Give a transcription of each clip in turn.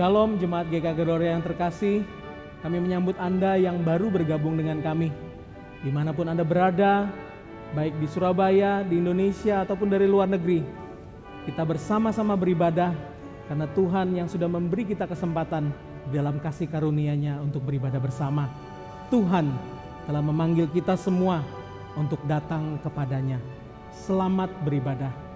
Shalom Jemaat GKG Gloria yang terkasih, kami menyambut Anda yang baru bergabung dengan kami. Dimanapun Anda berada, baik di Surabaya, di Indonesia, ataupun dari luar negeri, kita bersama-sama beribadah karena Tuhan yang sudah memberi kita kesempatan dalam kasih karunia-Nya untuk beribadah bersama. Tuhan telah memanggil kita semua untuk datang kepadanya. Selamat beribadah.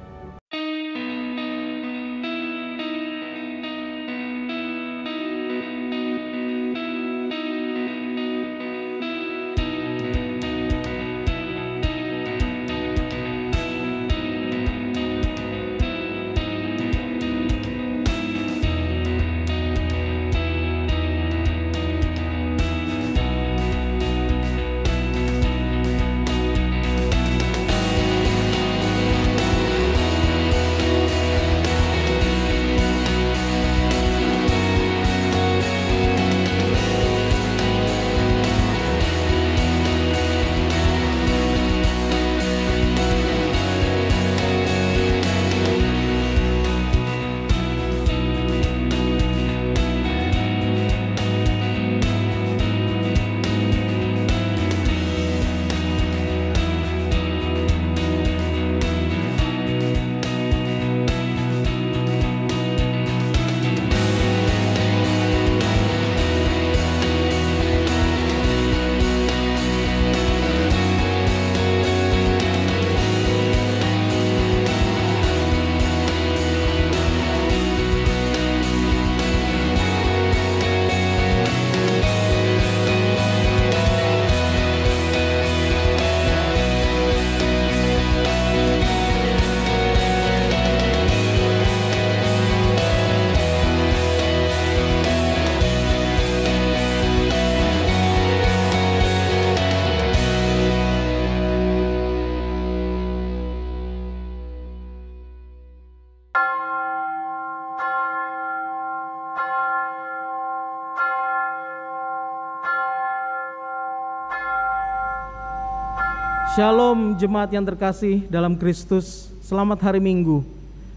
Shalom Jemaat yang terkasih dalam Kristus, selamat hari Minggu.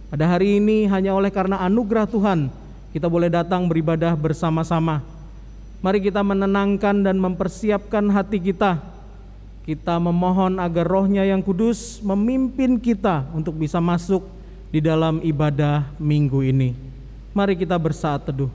Pada hari ini hanya oleh karena anugerah Tuhan kita boleh datang beribadah bersama-sama. Mari kita menenangkan dan mempersiapkan hati kita. Kita memohon agar Roh-Nya yang kudus memimpin kita untuk bisa masuk di dalam ibadah minggu ini. Mari kita bersaat teduh.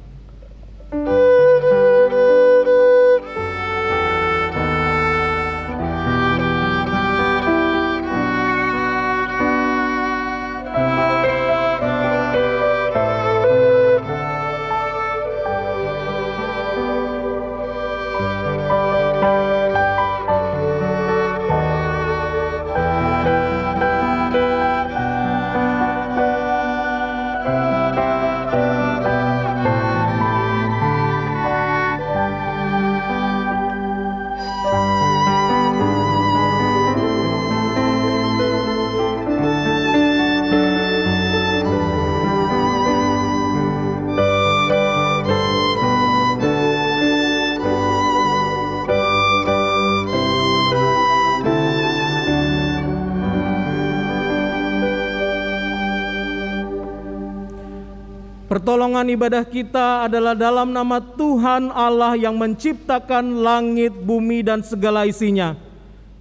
Pertolongan ibadah kita adalah dalam nama Tuhan Allah yang menciptakan langit, bumi, dan segala isinya.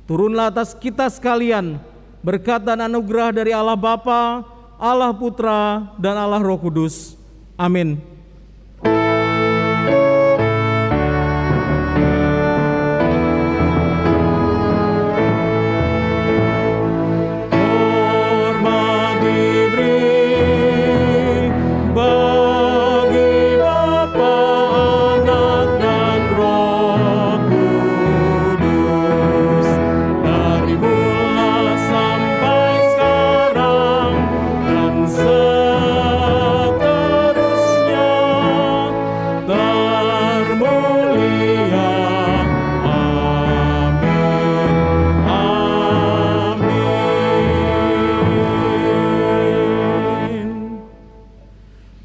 Turunlah atas kita sekalian berkat dan anugerah dari Allah Bapa, Allah Putra, dan Allah Roh Kudus. Amin.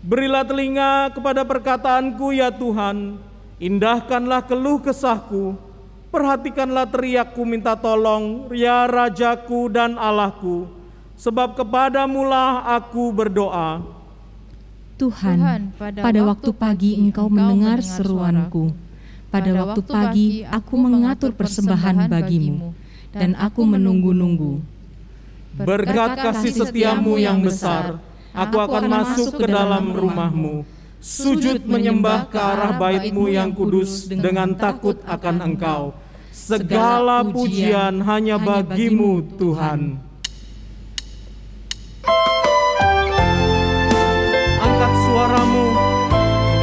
Berilah telinga kepada perkataanku ya Tuhan, indahkanlah keluh kesahku, perhatikanlah teriakku minta tolong, ya Rajaku dan Allahku, sebab kepadamulah aku berdoa. Tuhan, pada waktu pagi Engkau mendengar seruanku. Pada waktu pagi aku mengatur persembahan bagimu, dan aku menunggu-nunggu. Berkat kasih setiamu yang besar, aku akan masuk ke dalam rumahmu, sujud menyembah ke arah bait-Mu yang kudus dengan takut akan Engkau. Segala pujian hanya bagi-Mu, Tuhan. Angkat suaramu,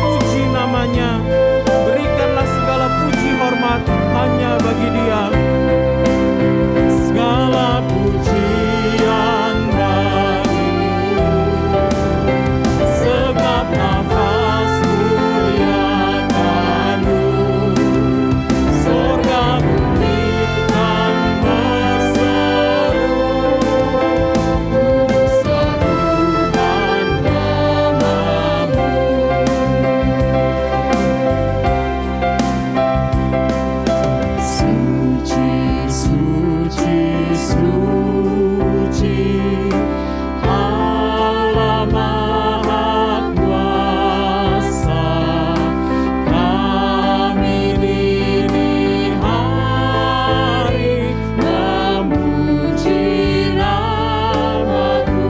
puji namanya, berikanlah segala puji hormat hanya bagi Dia. Segala pujian bagi-Mu, sebab nafas muliakan-Mu, sorga bumi kan berseru, kuduslah Tuhan nama-Mu. Suci, suci, suci, Allah Maha Kuasa. Kami dini hari memuji nama-Mu.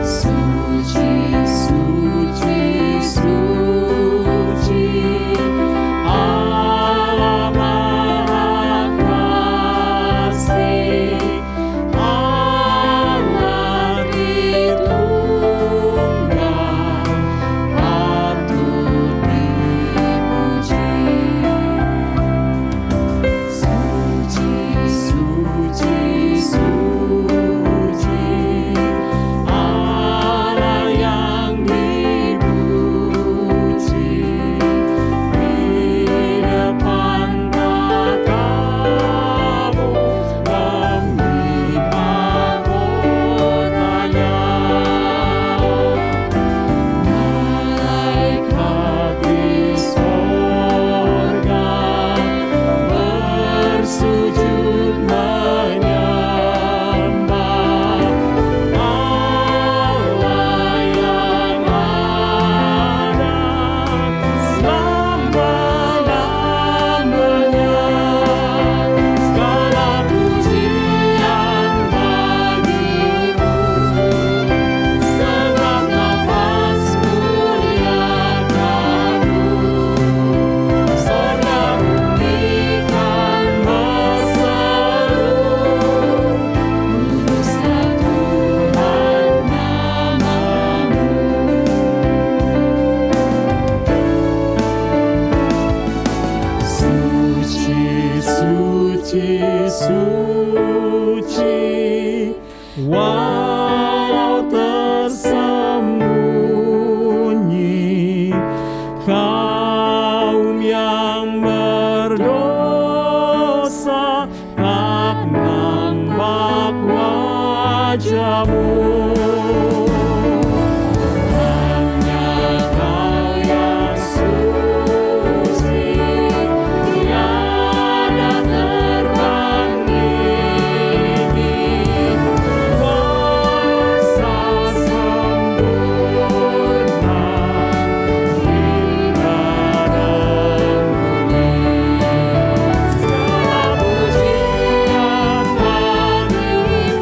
Suci, suci, suci, Allah Maha Kasih, Allah Tritunggal, patut dipuji. Suci, suci, suci, Allah yang dipuji. Di depan tatamu demi mahkotanya, malaikat di sorga bersujud menyembah Allah yang ada selama-lamanya. Segala pujian bagi-Mu, sebab nafas muliakan-Mu, sorga bumi kan berseru, kuduslah Tuhan nama-Mu. Suci, suci, suci, walau tersembunyi, kaum yang berdosa tak nampak wajah-Mu. Hanya Kau yang suci, tiada tertandingi, kuasa sempurna, hingga dan murni. Segala pujian bagi-Mu,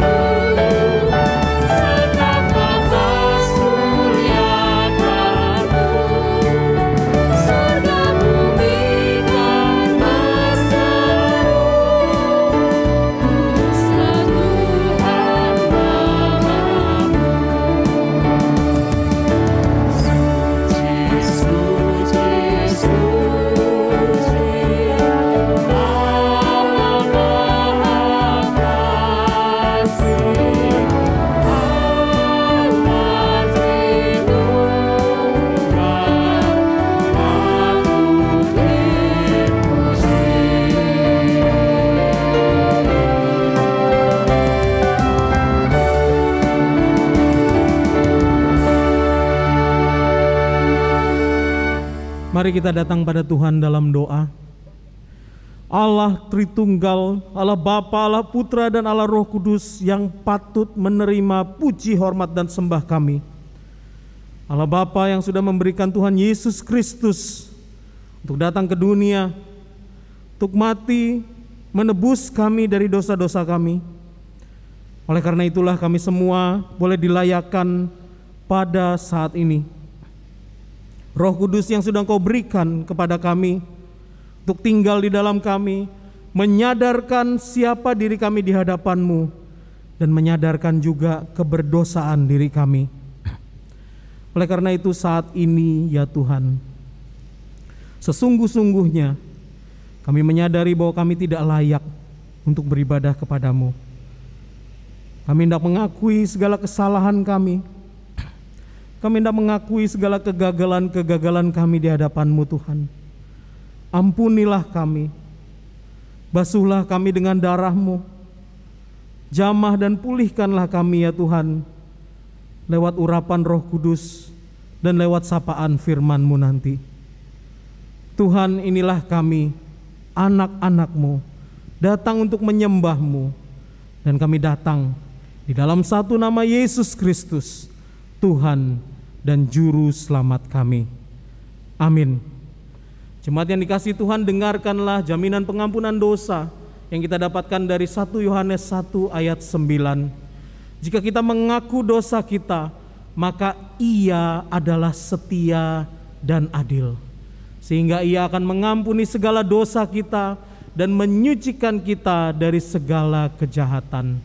sebab nafas muliakan-Mu, sorga bumi kan berseru, kuduslah Tuhan nama-Mu. Suci, suci, suci, Allah Maha Kasih, Allah Tritunggal, patut dipuji. Mari kita datang pada Tuhan dalam doa. Allah Tritunggal, Allah Bapa, Allah Putra, dan Allah Roh Kudus yang patut menerima puji, hormat, dan sembah kami. Allah Bapa yang sudah memberikan Tuhan Yesus Kristus untuk datang ke dunia, untuk mati, menebus kami dari dosa-dosa kami. Oleh karena itulah kami semua boleh dilayakkan pada saat ini. Roh Kudus yang sudah Engkau berikan kepada kami untuk tinggal di dalam kami, menyadarkan siapa diri kami di hadapan-Mu, dan menyadarkan juga keberdosaan diri kami. Oleh karena itu saat ini ya Tuhan, sesungguh-sungguhnya kami menyadari bahwa kami tidak layak untuk beribadah kepada-Mu. Kami hendak mengakui segala kesalahan kami. Kami hendak mengakui segala kegagalan-kegagalan kami di hadapan-Mu Tuhan. Ampunilah kami. Basuhlah kami dengan darah-Mu. Jamah dan pulihkanlah kami ya Tuhan, lewat urapan Roh Kudus dan lewat sapaan firman-Mu nanti. Tuhan, inilah kami, anak-anak-Mu, datang untuk menyembah-Mu. Dan kami datang di dalam satu nama Yesus Kristus, Tuhan dan Juru Selamat kami. Amin. Jemaat yang dikasihi Tuhan, dengarkanlah jaminan pengampunan dosa yang kita dapatkan dari 1 Yohanes 1 ayat 9. Jika kita mengaku dosa kita, maka Ia adalah setia dan adil, sehingga Ia akan mengampuni segala dosa kita dan menyucikan kita dari segala kejahatan.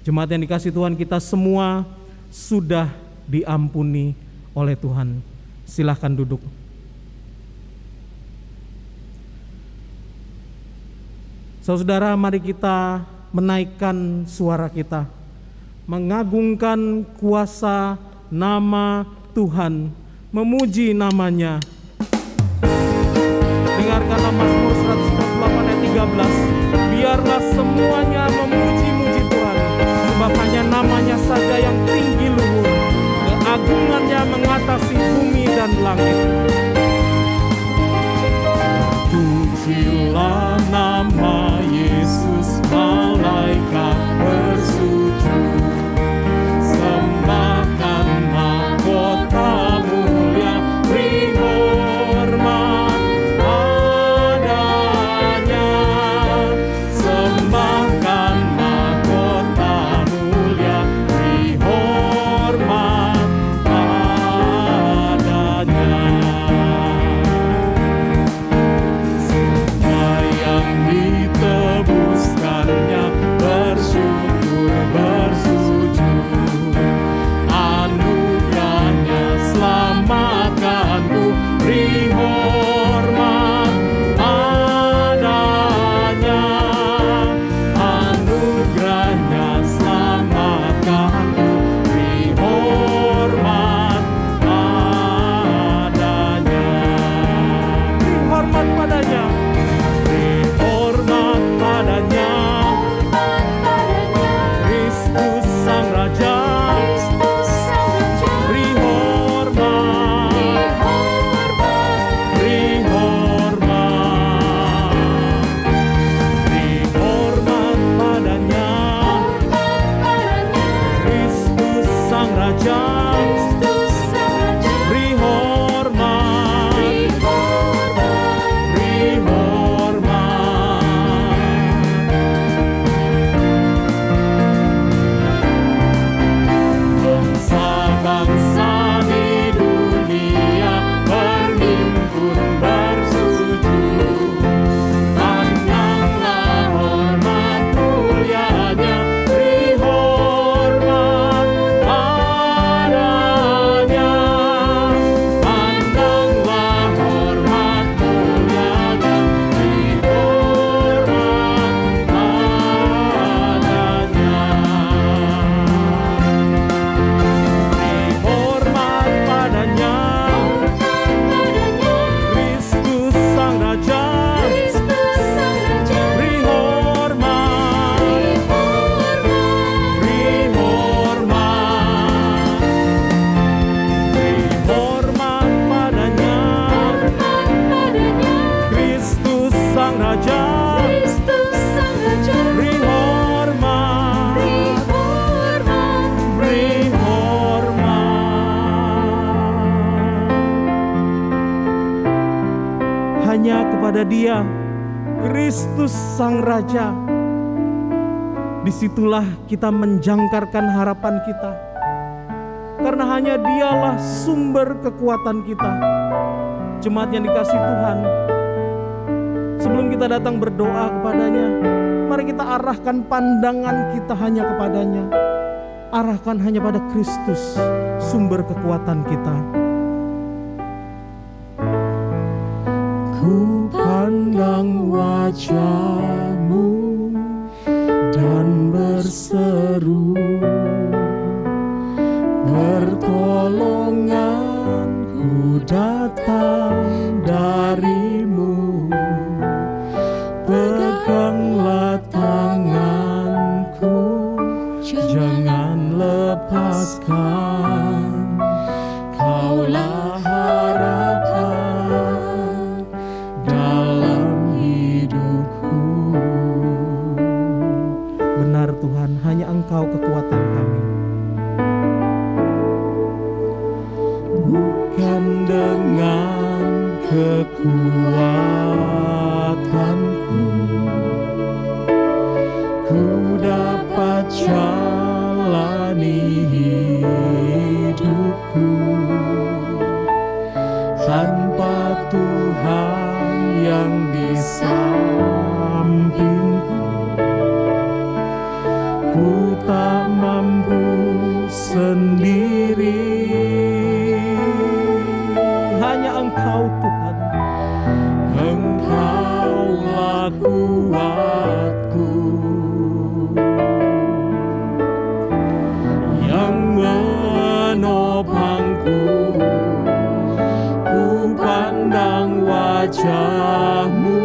Jemaat yang dikasihi Tuhan, kita semua sudah diampuni oleh Tuhan. Silahkan duduk. Saudara, mari kita menaikkan suara kita, mengagungkan kuasa nama Tuhan, memuji namanya. Dengarkanlah Mazmur 148 ayat 13. Biarlah semuanya memuji-muji Tuhan, sebab hanya namanya saja yang tinggi luhur, keagungannya mengatasi bumi dan langit. Pujilah nama Yesus, malaikat bersujud, sembahkan mahkota mulia, beri hormat padanya. Sembahkan mahkota mulia, beri hormat padanya. Semua kepada Dia, Kristus Sang Raja. Disitulah kita menjangkarkan harapan kita, karena hanya Dialah sumber kekuatan kita. Jemaat yang dikasihi Tuhan, sebelum kita datang berdoa kepadanya, mari kita arahkan pandangan kita hanya kepadanya. Arahkan hanya pada Kristus, sumber kekuatan kita. Ku pandang wajah-Mu dan berseru, pertolonganku datang dari-Mu. Peganglah tanganku, jangan lepaskan. Kaulah harapan dalam hidupku. Benar Tuhan, hanya Engkau kekuatan kami. Bukan dengan kekuatanku ku dapat jalani hidupku, tanpa Tuhan yang di sampingku ku tak mampu sendiri. Hanya Engkau Tuhan, Engkaulah kuatku yang menopangku. Ku pandang wajah-Mu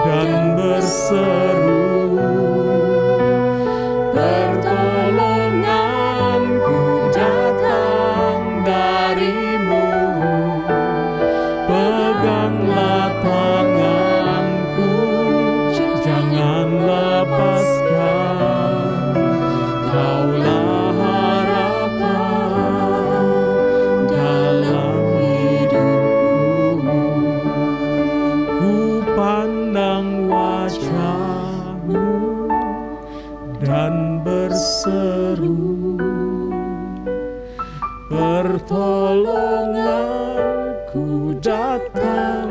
dan berseru, pertolonganku datang dari-Mu. Peganglah tanganku, jangan lepaskan. Kaulah harapan dalam hidupku. Ku pandang wajah-Mu dan berseru, pertolonganku datang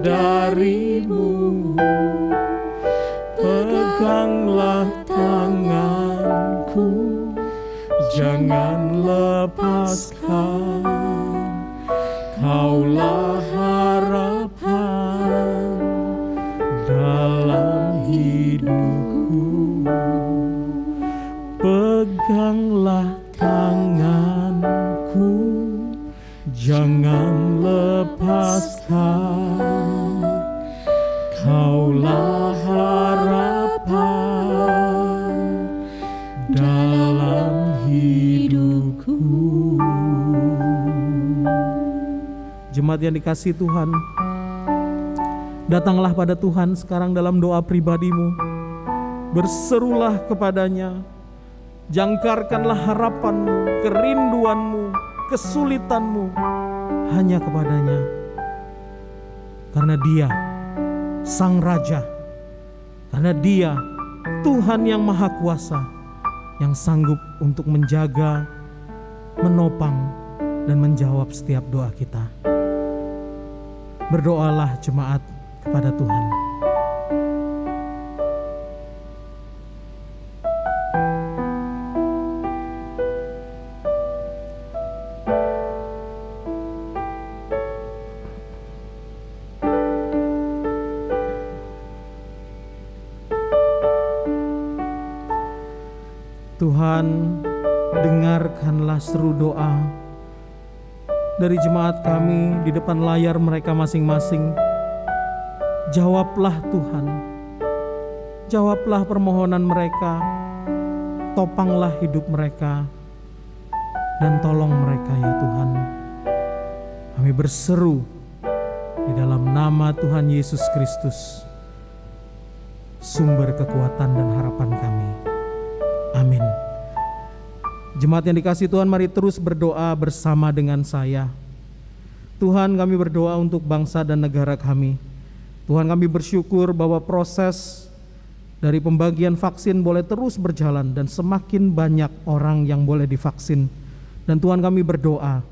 dari-Mu. Peganglah tanganku, jangan lepaskan. Kaulah harapan dalam hidupku. Peganglah tanganku, jangan lepaskan. Kaulah harapan dalam hidupku. jemaat yang dikasihi Tuhan, datanglah pada Tuhan sekarang dalam doa pribadimu. Berserulah kepadanya, jangkarkanlah harapanmu, kerinduanmu, kesulitanmu hanya kepadanya. Karena Dia Sang Raja, karena Dia Tuhan yang Maha Kuasa, yang sanggup untuk menjaga, menopang, dan menjawab setiap doa kita. Berdoalah jemaat kepada Tuhan. Tuhan, dengarkanlah seru doa dari jemaat kami di depan layar mereka masing-masing. Jawablah Tuhan, jawablah permohonan mereka, topanglah hidup mereka, dan tolong mereka ya Tuhan. Kami berseru di dalam nama Tuhan Yesus Kristus, sumber kekuatan dan harapan kami. Amin. Jemaat yang dikasihi Tuhan, mari terus berdoa bersama dengan saya. Tuhan, kami berdoa untuk bangsa dan negara kami. Tuhan, kami bersyukur bahwa proses dari pembagian vaksin boleh terus berjalan dan semakin banyak orang yang boleh divaksin. Dan Tuhan, kami berdoa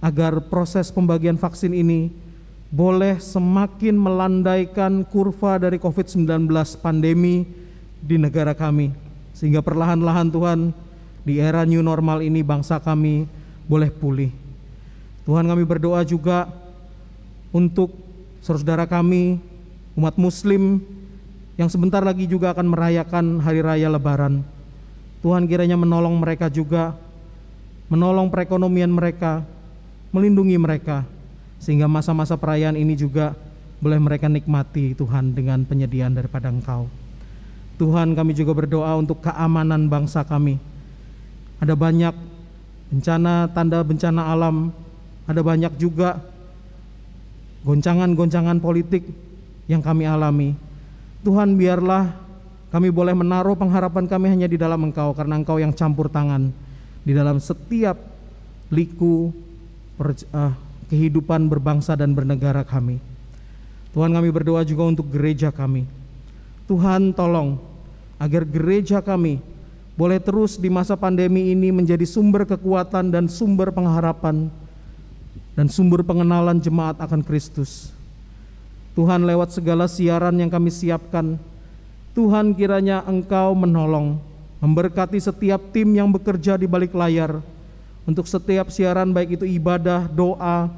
agar proses pembagian vaksin ini boleh semakin melandaikan kurva dari COVID-19 pandemi di negara kami, sehingga perlahan-lahan Tuhan, di era new normal ini bangsa kami boleh pulih. Tuhan, kami berdoa juga untuk saudara kami umat muslim yang sebentar lagi juga akan merayakan hari raya Lebaran. Tuhan, kiranya menolong mereka juga, menolong perekonomian mereka, melindungi mereka, sehingga masa-masa perayaan ini juga boleh mereka nikmati Tuhan dengan penyediaan daripada Engkau. Tuhan, kami juga berdoa untuk keamanan bangsa kami. Ada banyak bencana, tanda bencana alam, ada banyak juga goncangan-goncangan politik yang kami alami. Tuhan, biarlah kami boleh menaruh pengharapan kami hanya di dalam Engkau, karena Engkau yang campur tangan di dalam setiap liku kehidupan berbangsa dan bernegara kami. Tuhan, kami berdoa juga untuk gereja kami. Tuhan, tolong agar gereja kami boleh terus di masa pandemi ini menjadi sumber kekuatan dan sumber pengharapan dan sumber pengenalan jemaat akan Kristus. Tuhan, lewat segala siaran yang kami siapkan, Tuhan, kiranya Engkau menolong, memberkati setiap tim yang bekerja di balik layar untuk setiap siaran, baik itu ibadah, doa,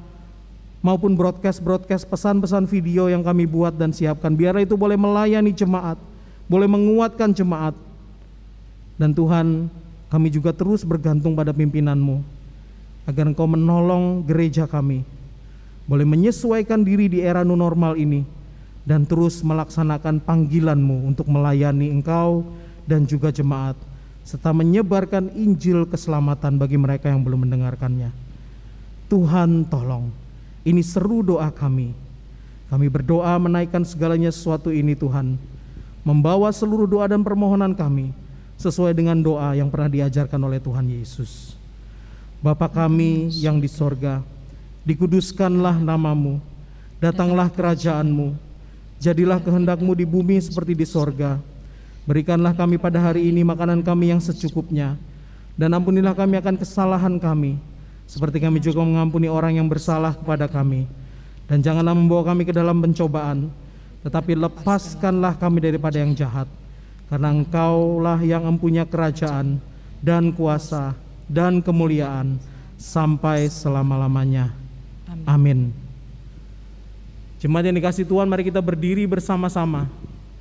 maupun broadcast pesan-pesan video yang kami buat dan siapkan. Biarlah itu boleh melayani jemaat, boleh menguatkan jemaat. Dan Tuhan, kami juga terus bergantung pada pimpinan-Mu, agar Engkau menolong gereja kami boleh menyesuaikan diri di era new normal ini dan terus melaksanakan panggilan-Mu untuk melayani Engkau dan juga jemaat, serta menyebarkan Injil keselamatan bagi mereka yang belum mendengarkannya. Tuhan, tolong, ini seru doa kami. Kami berdoa menaikkan segalanya sesuatu ini Tuhan, membawa seluruh doa dan permohonan kami sesuai dengan doa yang pernah diajarkan oleh Tuhan Yesus. Bapa kami yang di sorga, dikuduskanlah nama-Mu, datanglah kerajaan-Mu, jadilah kehendak-Mu di bumi seperti di sorga. Berikanlah kami pada hari ini makanan kami yang secukupnya, dan ampunilah kami akan kesalahan kami, seperti kami juga mengampuni orang yang bersalah kepada kami. Dan janganlah membawa kami ke dalam pencobaan, tetapi lepaskanlah kami daripada yang jahat. Karena Engkaulah yang mempunyai kerajaan dan kuasa dan kemuliaan sampai selama-lamanya. Amin. Jemaat yang dikasihi Tuhan, mari kita berdiri bersama-sama.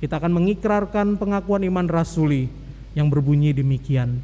Kita akan mengikrarkan pengakuan iman rasuli yang berbunyi demikian.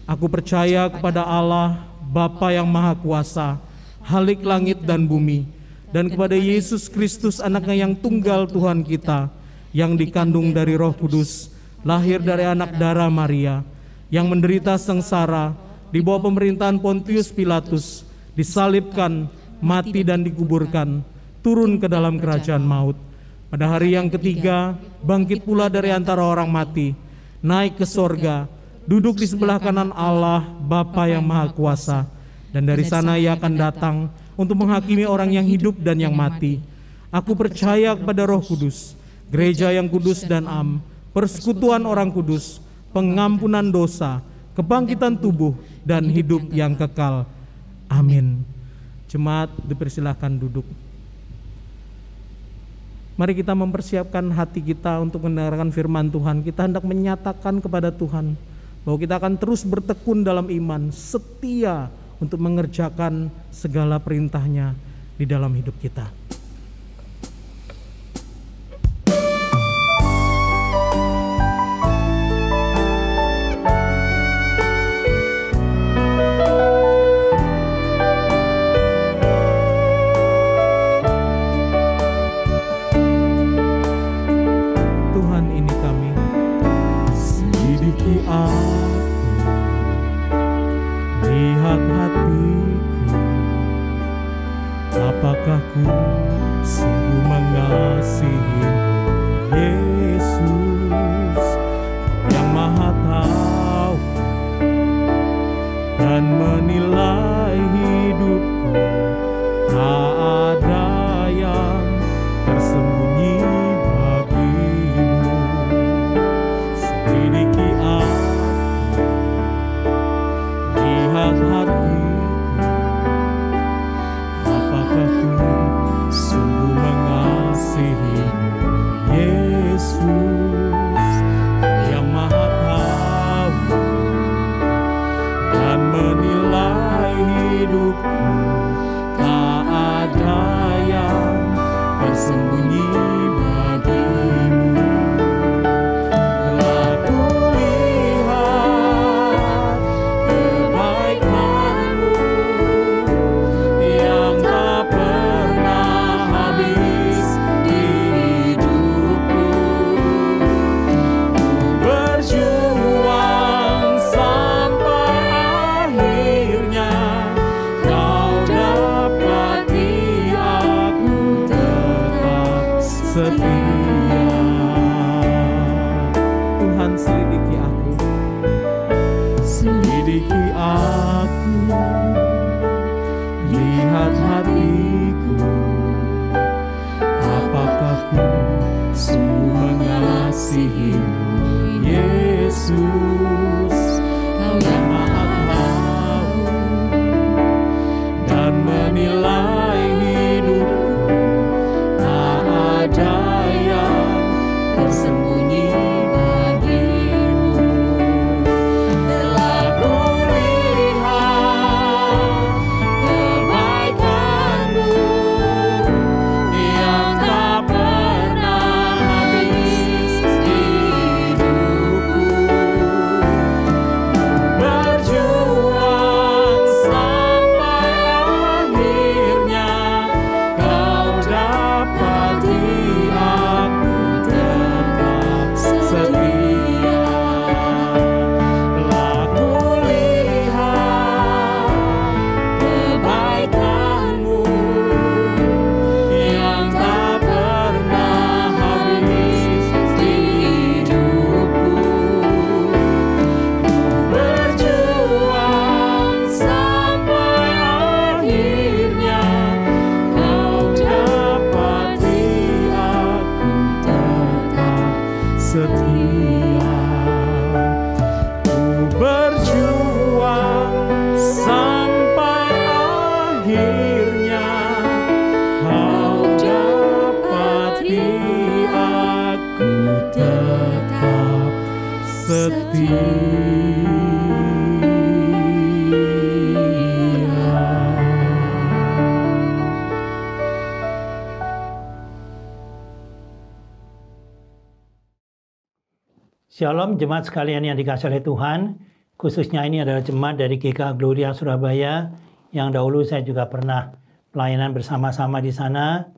Aku percaya kepada Allah, Bapa yang Maha Kuasa, Khalik langit dan bumi, dan kepada Yesus Kristus, Anaknya yang tunggal Tuhan kita, yang dikandung dari Roh Kudus, lahir dari anak darah Maria, yang menderita sengsara di bawah pemerintahan Pontius Pilatus, disalibkan, mati dan dikuburkan, turun ke dalam kerajaan maut. Pada hari yang ketiga, bangkit pula dari antara orang mati, naik ke sorga, duduk di sebelah kanan Allah, Bapa yang Maha Kuasa, dan dari sana Ia akan datang untuk menghakimi orang yang hidup dan yang mati. Aku percaya kepada Roh Kudus, gereja yang kudus dan am, persekutuan orang kudus, pengampunan dosa, kebangkitan tubuh, dan hidup yang kekal. Amin. Jemaat dipersilahkan duduk. Mari kita mempersiapkan hati kita untuk mendengarkan firman Tuhan. Kita hendak menyatakan kepada Tuhan bahwa kita akan terus bertekun dalam iman, setia untuk mengerjakan segala perintah-Nya di dalam hidup kita. Apakah ku sungguh mengasihi Yesus yang Maha Tahu dan menilai hidupku, tak ada yang tersembunyi Tuhan selidiki aku. Selidiki aku, lihat hatiku, apakah ku sungguh mengasihimu, Yesus. Kau yang Maha Tahu dan menilai hidupku, tak ada yang tersembunyi bagimu. Telah kulihat kebaikanmu yang tak pernah habis di hidupku. Berjuang sampai akhirnya, kau dapati aku tetap setia. Telah kulihat kebaikanmu yang tak pernah habis di hidupku. Berjuang sampai akhirnya, kau dapati aku tetap setia. Ku berjuang sampai akhirnya, kau dapati aku tetap setia. Shalom jemaat sekalian yang dikasihi oleh Tuhan. Khususnya ini adalah jemaat dari GK Gloria Surabaya yang dahulu saya juga pernah pelayanan bersama-sama di sana.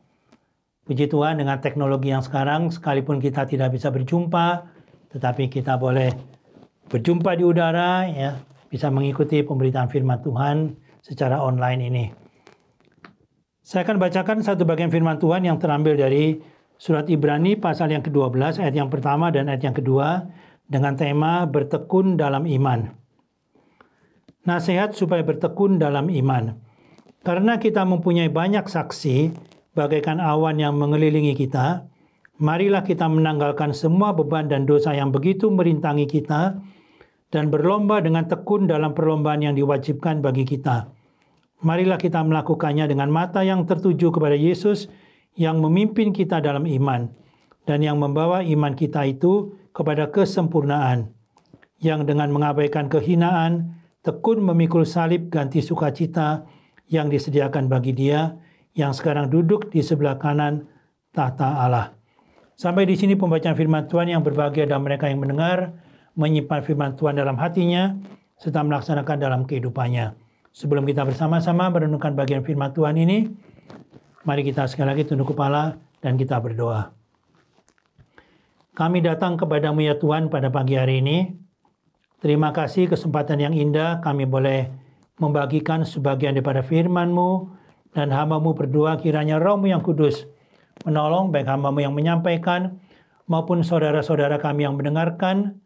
Puji Tuhan, dengan teknologi yang sekarang, sekalipun kita tidak bisa berjumpa, tetapi kita boleh berjumpa di udara, ya, bisa mengikuti pemberitaan firman Tuhan secara online ini. Saya akan bacakan satu bagian firman Tuhan yang terambil dari surat Ibrani pasal yang ke-12 ayat yang pertama dan ayat yang kedua dengan tema bertekun dalam iman. Nasihat supaya bertekun dalam iman. Karena kita mempunyai banyak saksi bagaikan awan yang mengelilingi kita, marilah kita menanggalkan semua beban dan dosa yang begitu merintangi kita dan berlomba dengan tekun dalam perlombaan yang diwajibkan bagi kita. Marilah kita melakukannya dengan mata yang tertuju kepada Yesus yang memimpin kita dalam iman dan yang membawa iman kita itu kepada kesempurnaan, yang dengan mengabaikan kehinaan, tekun memikul salib ganti sukacita yang disediakan bagi Dia yang sekarang duduk di sebelah kanan tahta Allah. Sampai di sini pembacaan firman Tuhan. Yang berbahagia adalah mereka yang mendengar, menyimpan firman Tuhan dalam hatinya, serta melaksanakan dalam kehidupannya. Sebelum kita bersama-sama merenungkan bagian firman Tuhan ini, mari kita sekali lagi tunduk kepala dan kita berdoa. Kami datang kepadamu ya Tuhan pada pagi hari ini. Terima kasih kesempatan yang indah kami boleh membagikan sebagian daripada firman-Mu, dan hamba-Mu berdoa kiranya Roh-Mu yang kudus menolong baik hamba-Mu yang menyampaikan maupun saudara-saudara kami yang mendengarkan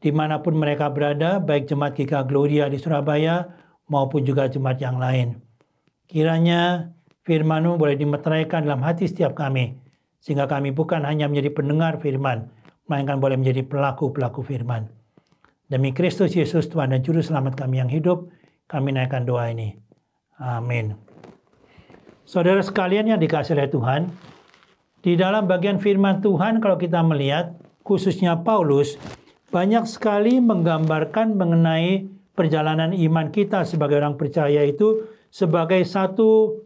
dimanapun mereka berada, baik jemaat GK Gloria di Surabaya maupun juga jemaat yang lain. Kiranya firman-Mu boleh dimeteraikan dalam hati setiap kami, sehingga kami bukan hanya menjadi pendengar firman, melainkan boleh menjadi pelaku-pelaku firman. Demi Kristus Yesus Tuhan dan Juru Selamat kami yang hidup, kami naikkan doa ini. Amin. Saudara sekalian yang dikasihi oleh Tuhan, di dalam bagian firman Tuhan kalau kita melihat, khususnya Paulus, banyak sekali menggambarkan mengenai perjalanan iman kita sebagai orang percaya itu sebagai satu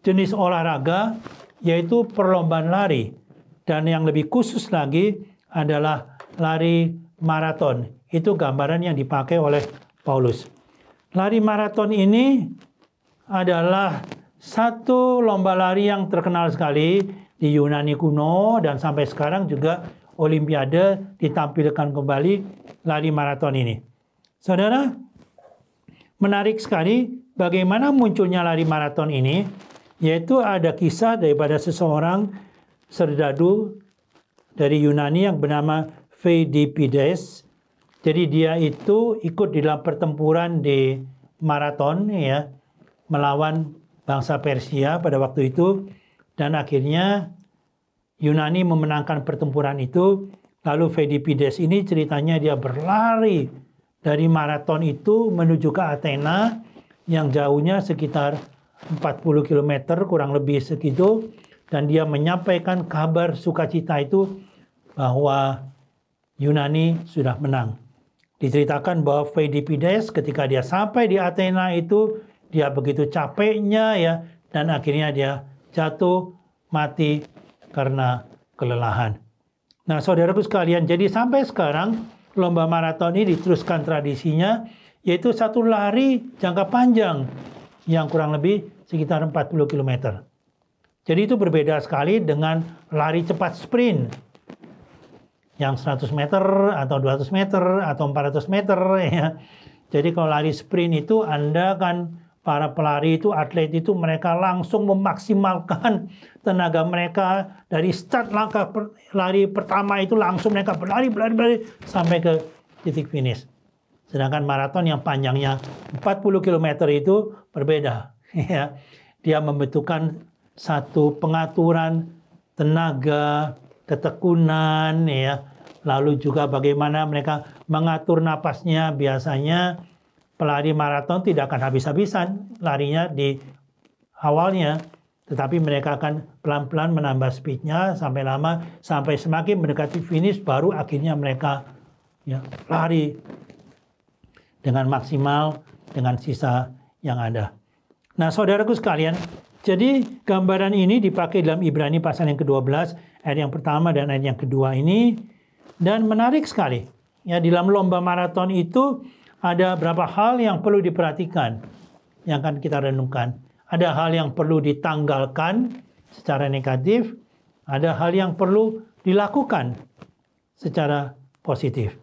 jenis olahraga, yaitu perlombaan lari. Dan yang lebih khusus lagi adalah lari maraton. Itu gambaran yang dipakai oleh Paulus. Lari maraton ini adalah satu lomba lari yang terkenal sekali di Yunani kuno, dan sampai sekarang juga Olimpiade ditampilkan kembali lari maraton ini. Saudara, menarik sekali bagaimana munculnya lari maraton ini, yaitu ada kisah daripada seseorang serdadu dari Yunani yang bernama Pheidippides. Jadi dia itu ikut di dalam pertempuran di Marathon ya, melawan bangsa Persia pada waktu itu, dan akhirnya Yunani memenangkan pertempuran itu. Lalu Pheidippides ini ceritanya dia berlari dari Marathon itu menuju ke Athena yang jauhnya sekitar 40 km kurang lebih segitu, dan dia menyampaikan kabar sukacita itu bahwa Yunani sudah menang. Diceritakan bahwa Pheidippides ketika dia sampai di Athena itu dia begitu capeknya ya, dan akhirnya dia jatuh mati karena kelelahan. Nah, saudaraku sekalian, jadi sampai sekarang lomba maraton ini diteruskan tradisinya, yaitu satu lari jangka panjang yang kurang lebih sekitar 40 km. Jadi itu berbeda sekali dengan lari cepat sprint yang 100 meter atau 200 meter atau 400 meter ya. Jadi kalau lari sprint itu Anda kan, para pelari itu, atlet itu, mereka langsung memaksimalkan tenaga mereka dari start langkah lari pertama itu langsung mereka berlari sampai ke titik finish. Sedangkan maraton yang panjangnya 40 km itu berbeda ya. Dia membutuhkan satu pengaturan tenaga, ketekunan ya. Lalu juga bagaimana mereka mengatur napasnya. Biasanya pelari maraton tidak akan habis-habisan larinya di awalnya, tetapi mereka akan pelan-pelan menambah speednya sampai semakin mendekati finish, baru akhirnya mereka ya lari dengan maksimal dengan sisa yang ada. Nah, saudaraku sekalian, jadi gambaran ini dipakai dalam Ibrani pasal yang ke-12 ayat yang pertama dan ayat yang kedua ini, dan menarik sekali. Ya, di dalam lomba maraton itu ada beberapa hal yang perlu diperhatikan, yang akan kita renungkan. Ada hal yang perlu ditanggalkan secara negatif, ada hal yang perlu dilakukan secara positif.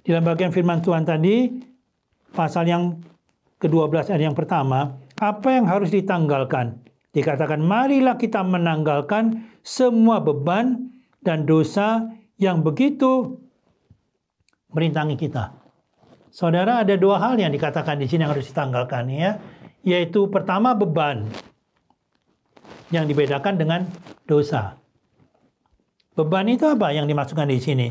Di dalam bagian firman Tuhan tadi, pasal yang ke-12 ayat yang pertama, apa yang harus ditanggalkan? Dikatakan, marilah kita menanggalkan semua beban dan dosa yang begitu merintangi kita. Saudara, ada dua hal yang dikatakan di sini yang harus ditanggalkan ya, yaitu pertama beban, yang dibedakan dengan dosa. Beban itu apa yang dimaksudkan di sini?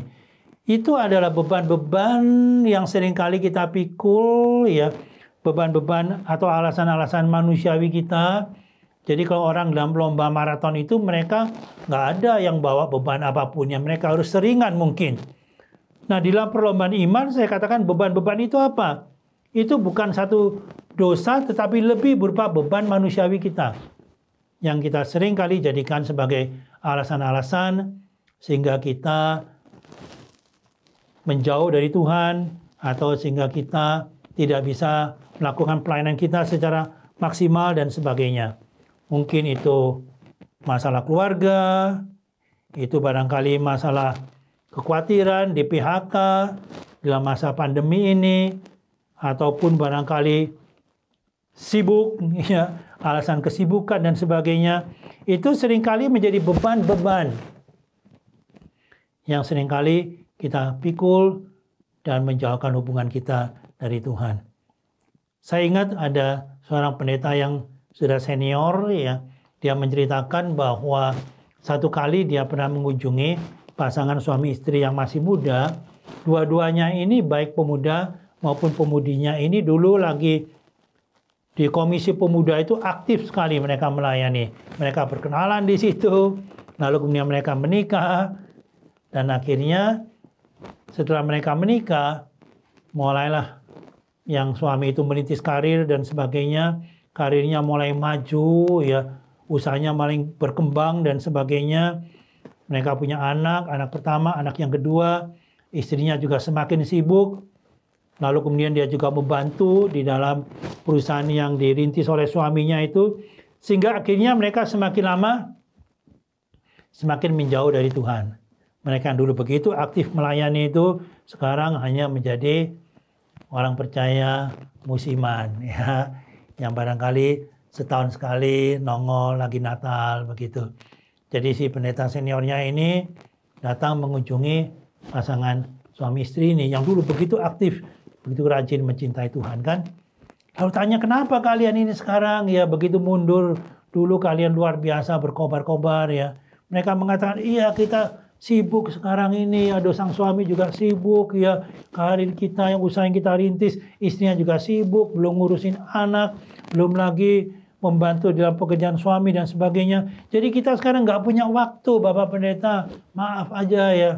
Itu adalah beban-beban yang seringkali kita pikul ya, beban-beban atau alasan-alasan manusiawi kita. Jadi kalau orang dalam lomba maraton itu mereka nggak ada yang bawa beban apapun, yang mereka harus seringan mungkin. Nah, di dalam perlombaan iman saya katakan beban-beban itu apa? Itu bukan satu dosa, tetapi lebih berupa beban manusiawi kita, yang kita sering kali jadikan sebagai alasan-alasan sehingga kita menjauh dari Tuhan, atau sehingga kita tidak bisa melakukan pelayanan kita secara maksimal dan sebagainya. Mungkin itu masalah keluarga, itu barangkali masalah kekhawatiran di PHK dalam masa pandemi ini, ataupun barangkali sibuk, ya, alasan kesibukan dan sebagainya. Itu seringkali menjadi beban-beban yang seringkali kita pikul dan menjauhkan hubungan kita dari Tuhan. Saya ingat ada seorang pendeta yang sudah senior ya, dia menceritakan bahwa satu kali dia pernah mengunjungi pasangan suami istri yang masih muda. Dua-duanya ini, baik pemuda maupun pemudinya ini, dulu lagi di komisi pemuda itu aktif sekali mereka melayani. Mereka berkenalan di situ, lalu kemudian mereka menikah, dan akhirnya setelah mereka menikah, mulailah yang suami itu merintis karir dan sebagainya. Karirnya mulai maju, ya, usahanya mulai berkembang dan sebagainya. Mereka punya anak pertama, anak yang kedua, istrinya juga semakin sibuk. Lalu kemudian dia juga membantu di dalam perusahaan yang dirintis oleh suaminya itu. Sehingga akhirnya mereka semakin lama semakin menjauh dari Tuhan. Mereka yang dulu begitu aktif melayani itu, sekarang hanya menjadi orang percaya musiman, ya, yang barangkali setahun sekali nongol lagi Natal begitu. Jadi si pendeta seniornya ini datang mengunjungi pasangan suami istri ini yang dulu begitu aktif, begitu rajin mencintai Tuhan kan. Lalu tanya kenapa kalian ini sekarang ya begitu mundur, dulu kalian luar biasa berkobar-kobar ya. Mereka mengatakan iya kita sibuk sekarang ini, ada sang suami juga sibuk ya, karir kita yang usaha yang kita rintis, istrinya juga sibuk, belum ngurusin anak, belum lagi membantu dalam pekerjaan suami dan sebagainya. Jadi kita sekarang nggak punya waktu, Bapak Pendeta. Maaf aja ya.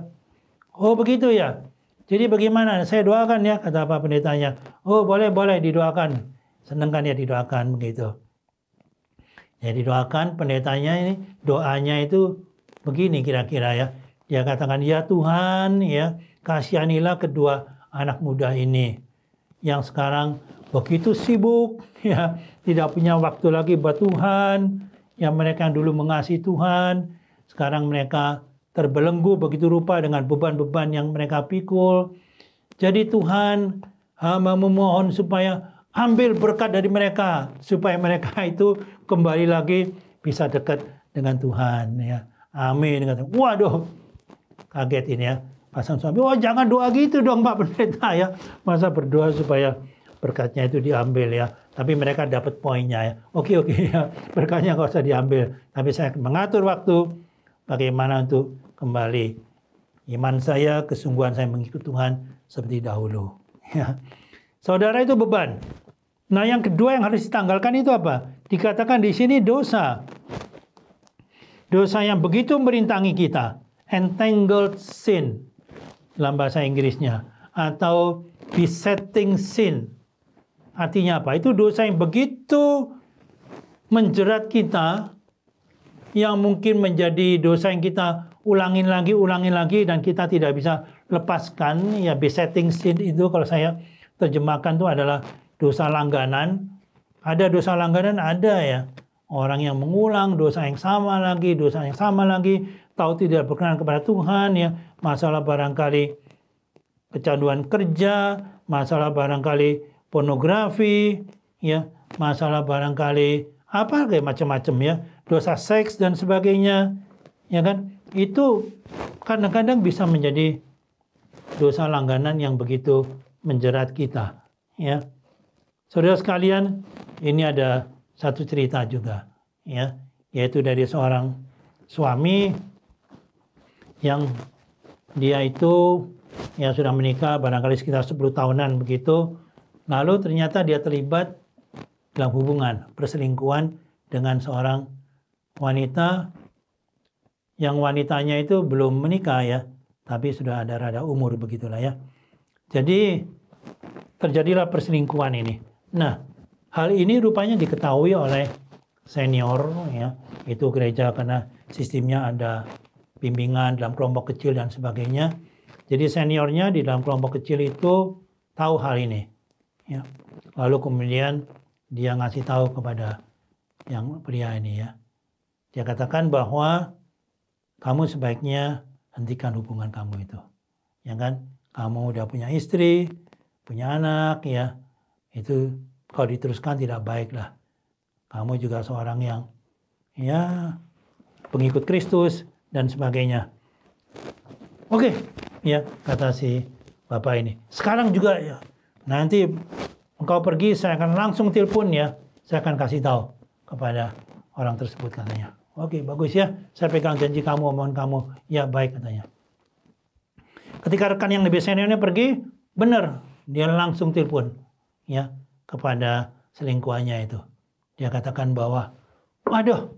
Oh begitu ya. Jadi bagaimana? Saya doakan ya, kata Pak Pendetanya. Oh boleh didoakan. Senang kan ya didoakan begitu. Ya didoakan pendetanya ini, doanya itu begini kira-kira ya. Dia katakan, ya Tuhan ya kasihanilah kedua anak muda ini yang sekarang begitu sibuk ya, tidak punya waktu lagi buat Tuhan. Yang mereka yang dulu mengasihi Tuhan, sekarang mereka terbelenggu begitu rupa dengan beban-beban yang mereka pikul. Jadi Tuhan hamba memohon supaya ambil berkat dari mereka, supaya mereka itu kembali lagi bisa dekat dengan Tuhan ya. Amin. Waduh, kaget ini ya pasangan suami. Oh jangan doa gitu dong Pak Pendeta ya. Masa berdoa supaya berkatnya itu diambil ya. Tapi mereka dapat poinnya ya. Oke ya, berkatnya nggak usah diambil. Tapi saya mengatur waktu bagaimana untuk kembali iman saya, kesungguhan saya mengikut Tuhan seperti dahulu. Ya. Saudara, itu beban. Nah yang kedua yang harus ditanggalkan itu apa? Dikatakan di sini dosa. Dosa yang begitu merintangi kita. Entangled sin dalam bahasa Inggrisnya. Atau besetting sin. Artinya apa? Itu dosa yang begitu menjerat kita, yang mungkin menjadi dosa yang kita ulangin lagi, dan kita tidak bisa lepaskan. Ya, besetting sin itu kalau saya terjemahkan itu adalah dosa langganan. Ada dosa langganan, ada ya. Orang yang mengulang dosa yang sama lagi, tahu tidak berkenan kepada Tuhan ya. Masalah barangkali kecanduan kerja, masalah barangkali pornografi, ya, masalah barangkali apa kayak macam-macam ya, dosa seks dan sebagainya, ya kan? Itu kadang-kadang bisa menjadi dosa langganan yang begitu menjerat kita, ya. Saudara sekalian, ini ada satu cerita juga, ya, yaitu dari seorang suami yang dia itu ya sudah menikah barangkali sekitar 10 tahunan begitu. Lalu ternyata dia terlibat dalam hubungan perselingkuhan dengan seorang wanita yang wanitanya itu belum menikah ya, tapi sudah ada rada umur begitulah ya. Jadi terjadilah perselingkuhan ini. Nah, hal ini rupanya diketahui oleh senior ya, itu gereja karena sistemnya ada bimbingan dalam kelompok kecil dan sebagainya. Jadi seniornya di dalam kelompok kecil itu tahu hal ini. Ya. Lalu kemudian dia ngasih tahu kepada yang pria ini ya. Dia katakan bahwa kamu sebaiknya hentikan hubungan kamu itu. Ya kan? Kamu udah punya istri, punya anak ya. Itu kalau diteruskan tidak baik lah. Kamu juga seorang yang ya pengikut Kristus dan sebagainya. Oke, ya kata si bapak ini. Sekarang juga ya. Nanti engkau pergi, saya akan langsung telepon ya. Saya akan kasih tahu kepada orang tersebut katanya. Oke, bagus ya. Saya pegang janji kamu, omongan kamu. Ya, baik katanya. Ketika rekan yang lebih seniornya pergi, benar. Dia langsung telepon ya kepada selingkuhannya itu. Dia katakan bahwa, waduh,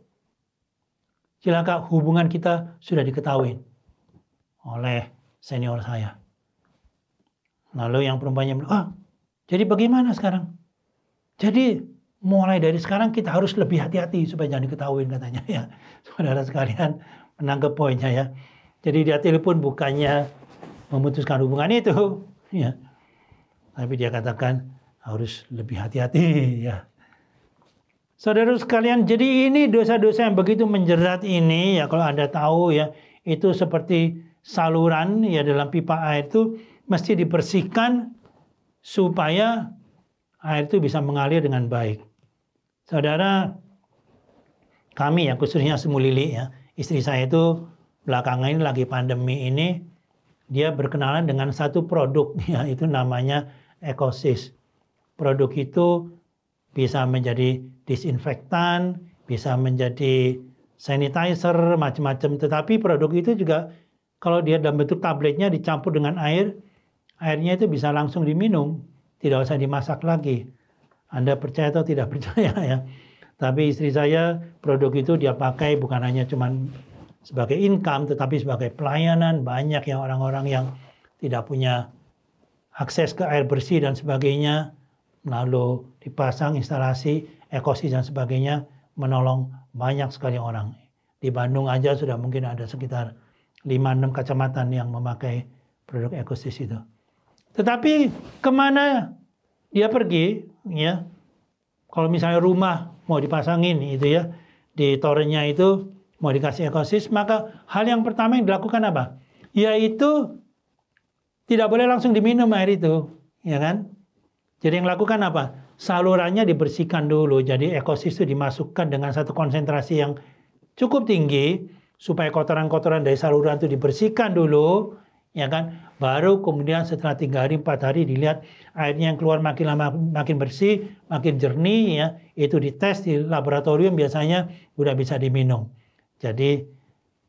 celaka hubungan kita sudah diketahui oleh senior saya. Lalu yang perempuannya bilang, jadi bagaimana sekarang? Jadi mulai dari sekarang kita harus lebih hati-hati supaya jangan diketahui katanya ya. Saudara sekalian menangkap poinnya ya. Jadi dia telepon bukannya memutuskan hubungan itu ya. Tapi dia katakan harus lebih hati-hati ya. Saudara sekalian, jadi ini dosa-dosa yang begitu menjerat ini ya, kalau Anda tahu ya, itu seperti saluran ya dalam pipa air itu mesti dibersihkan supaya air itu bisa mengalir dengan baik. Saudara, kami ya khususnya Semu Lili ya, istri saya itu belakangan ini lagi pandemi ini, dia berkenalan dengan satu produk, ya, itu namanya EcoSys. Produk itu bisa menjadi disinfektan, bisa menjadi sanitizer, macam-macam. Tetapi produk itu juga kalau dia dalam bentuk tabletnya dicampur dengan air, airnya itu bisa langsung diminum, tidak usah dimasak lagi. Anda percaya atau tidak percaya ya. Tapi istri saya produk itu dia pakai bukan hanya cuman sebagai income, tetapi sebagai pelayanan. Banyak yang orang-orang yang tidak punya akses ke air bersih dan sebagainya, lalu dipasang instalasi EcoSys dan sebagainya, menolong banyak sekali orang. Di Bandung aja sudah mungkin ada sekitar 5-6 kecamatan yang memakai produk EcoSys itu. Tetapi kemana dia pergi? Ya, kalau misalnya rumah mau dipasangin itu ya, di torennya itu mau dikasih EcoSys, maka hal yang pertama yang dilakukan apa? Yaitu tidak boleh langsung diminum air itu, ya kan? Jadi yang lakukan apa? Salurannya dibersihkan dulu. Jadi EcoSys itu dimasukkan dengan satu konsentrasi yang cukup tinggi supaya kotoran-kotoran dari saluran itu dibersihkan dulu, ya kan? Baru kemudian setelah 3 hari 4 hari dilihat airnya yang keluar makin lama makin bersih, makin jernih, ya. Itu dites di laboratorium, biasanya udah bisa diminum. Jadi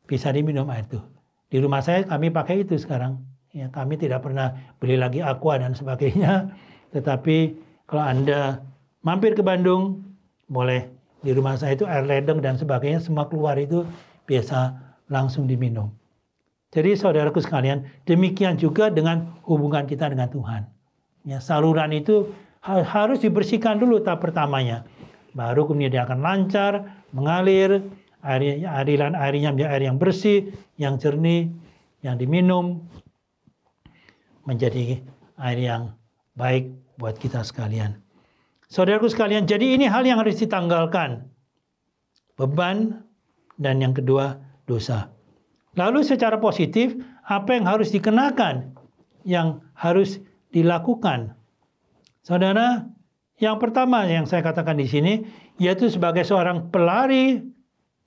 bisa diminum air itu. Di rumah saya kami pakai itu sekarang. Ya, kami tidak pernah beli lagi aqua dan sebagainya. Tetapi kalau Anda mampir ke Bandung, boleh di rumah saya itu air ledeng dan sebagainya semua keluar itu biasa langsung diminum. Jadi saudaraku sekalian, demikian juga dengan hubungan kita dengan Tuhan. Ya, saluran itu harus dibersihkan dulu tahap pertamanya. Baru kemudian dia akan lancar, mengalir, aliran airnya menjadi air yang bersih, yang jernih, yang diminum, menjadi air yang baik buat kita sekalian. Saudaraku sekalian, jadi ini hal yang harus ditanggalkan. Beban, dan yang kedua, dosa. Lalu secara positif, apa yang harus dikenakan? Yang harus dilakukan? Saudara, yang pertama yang saya katakan di sini, yaitu sebagai seorang pelari,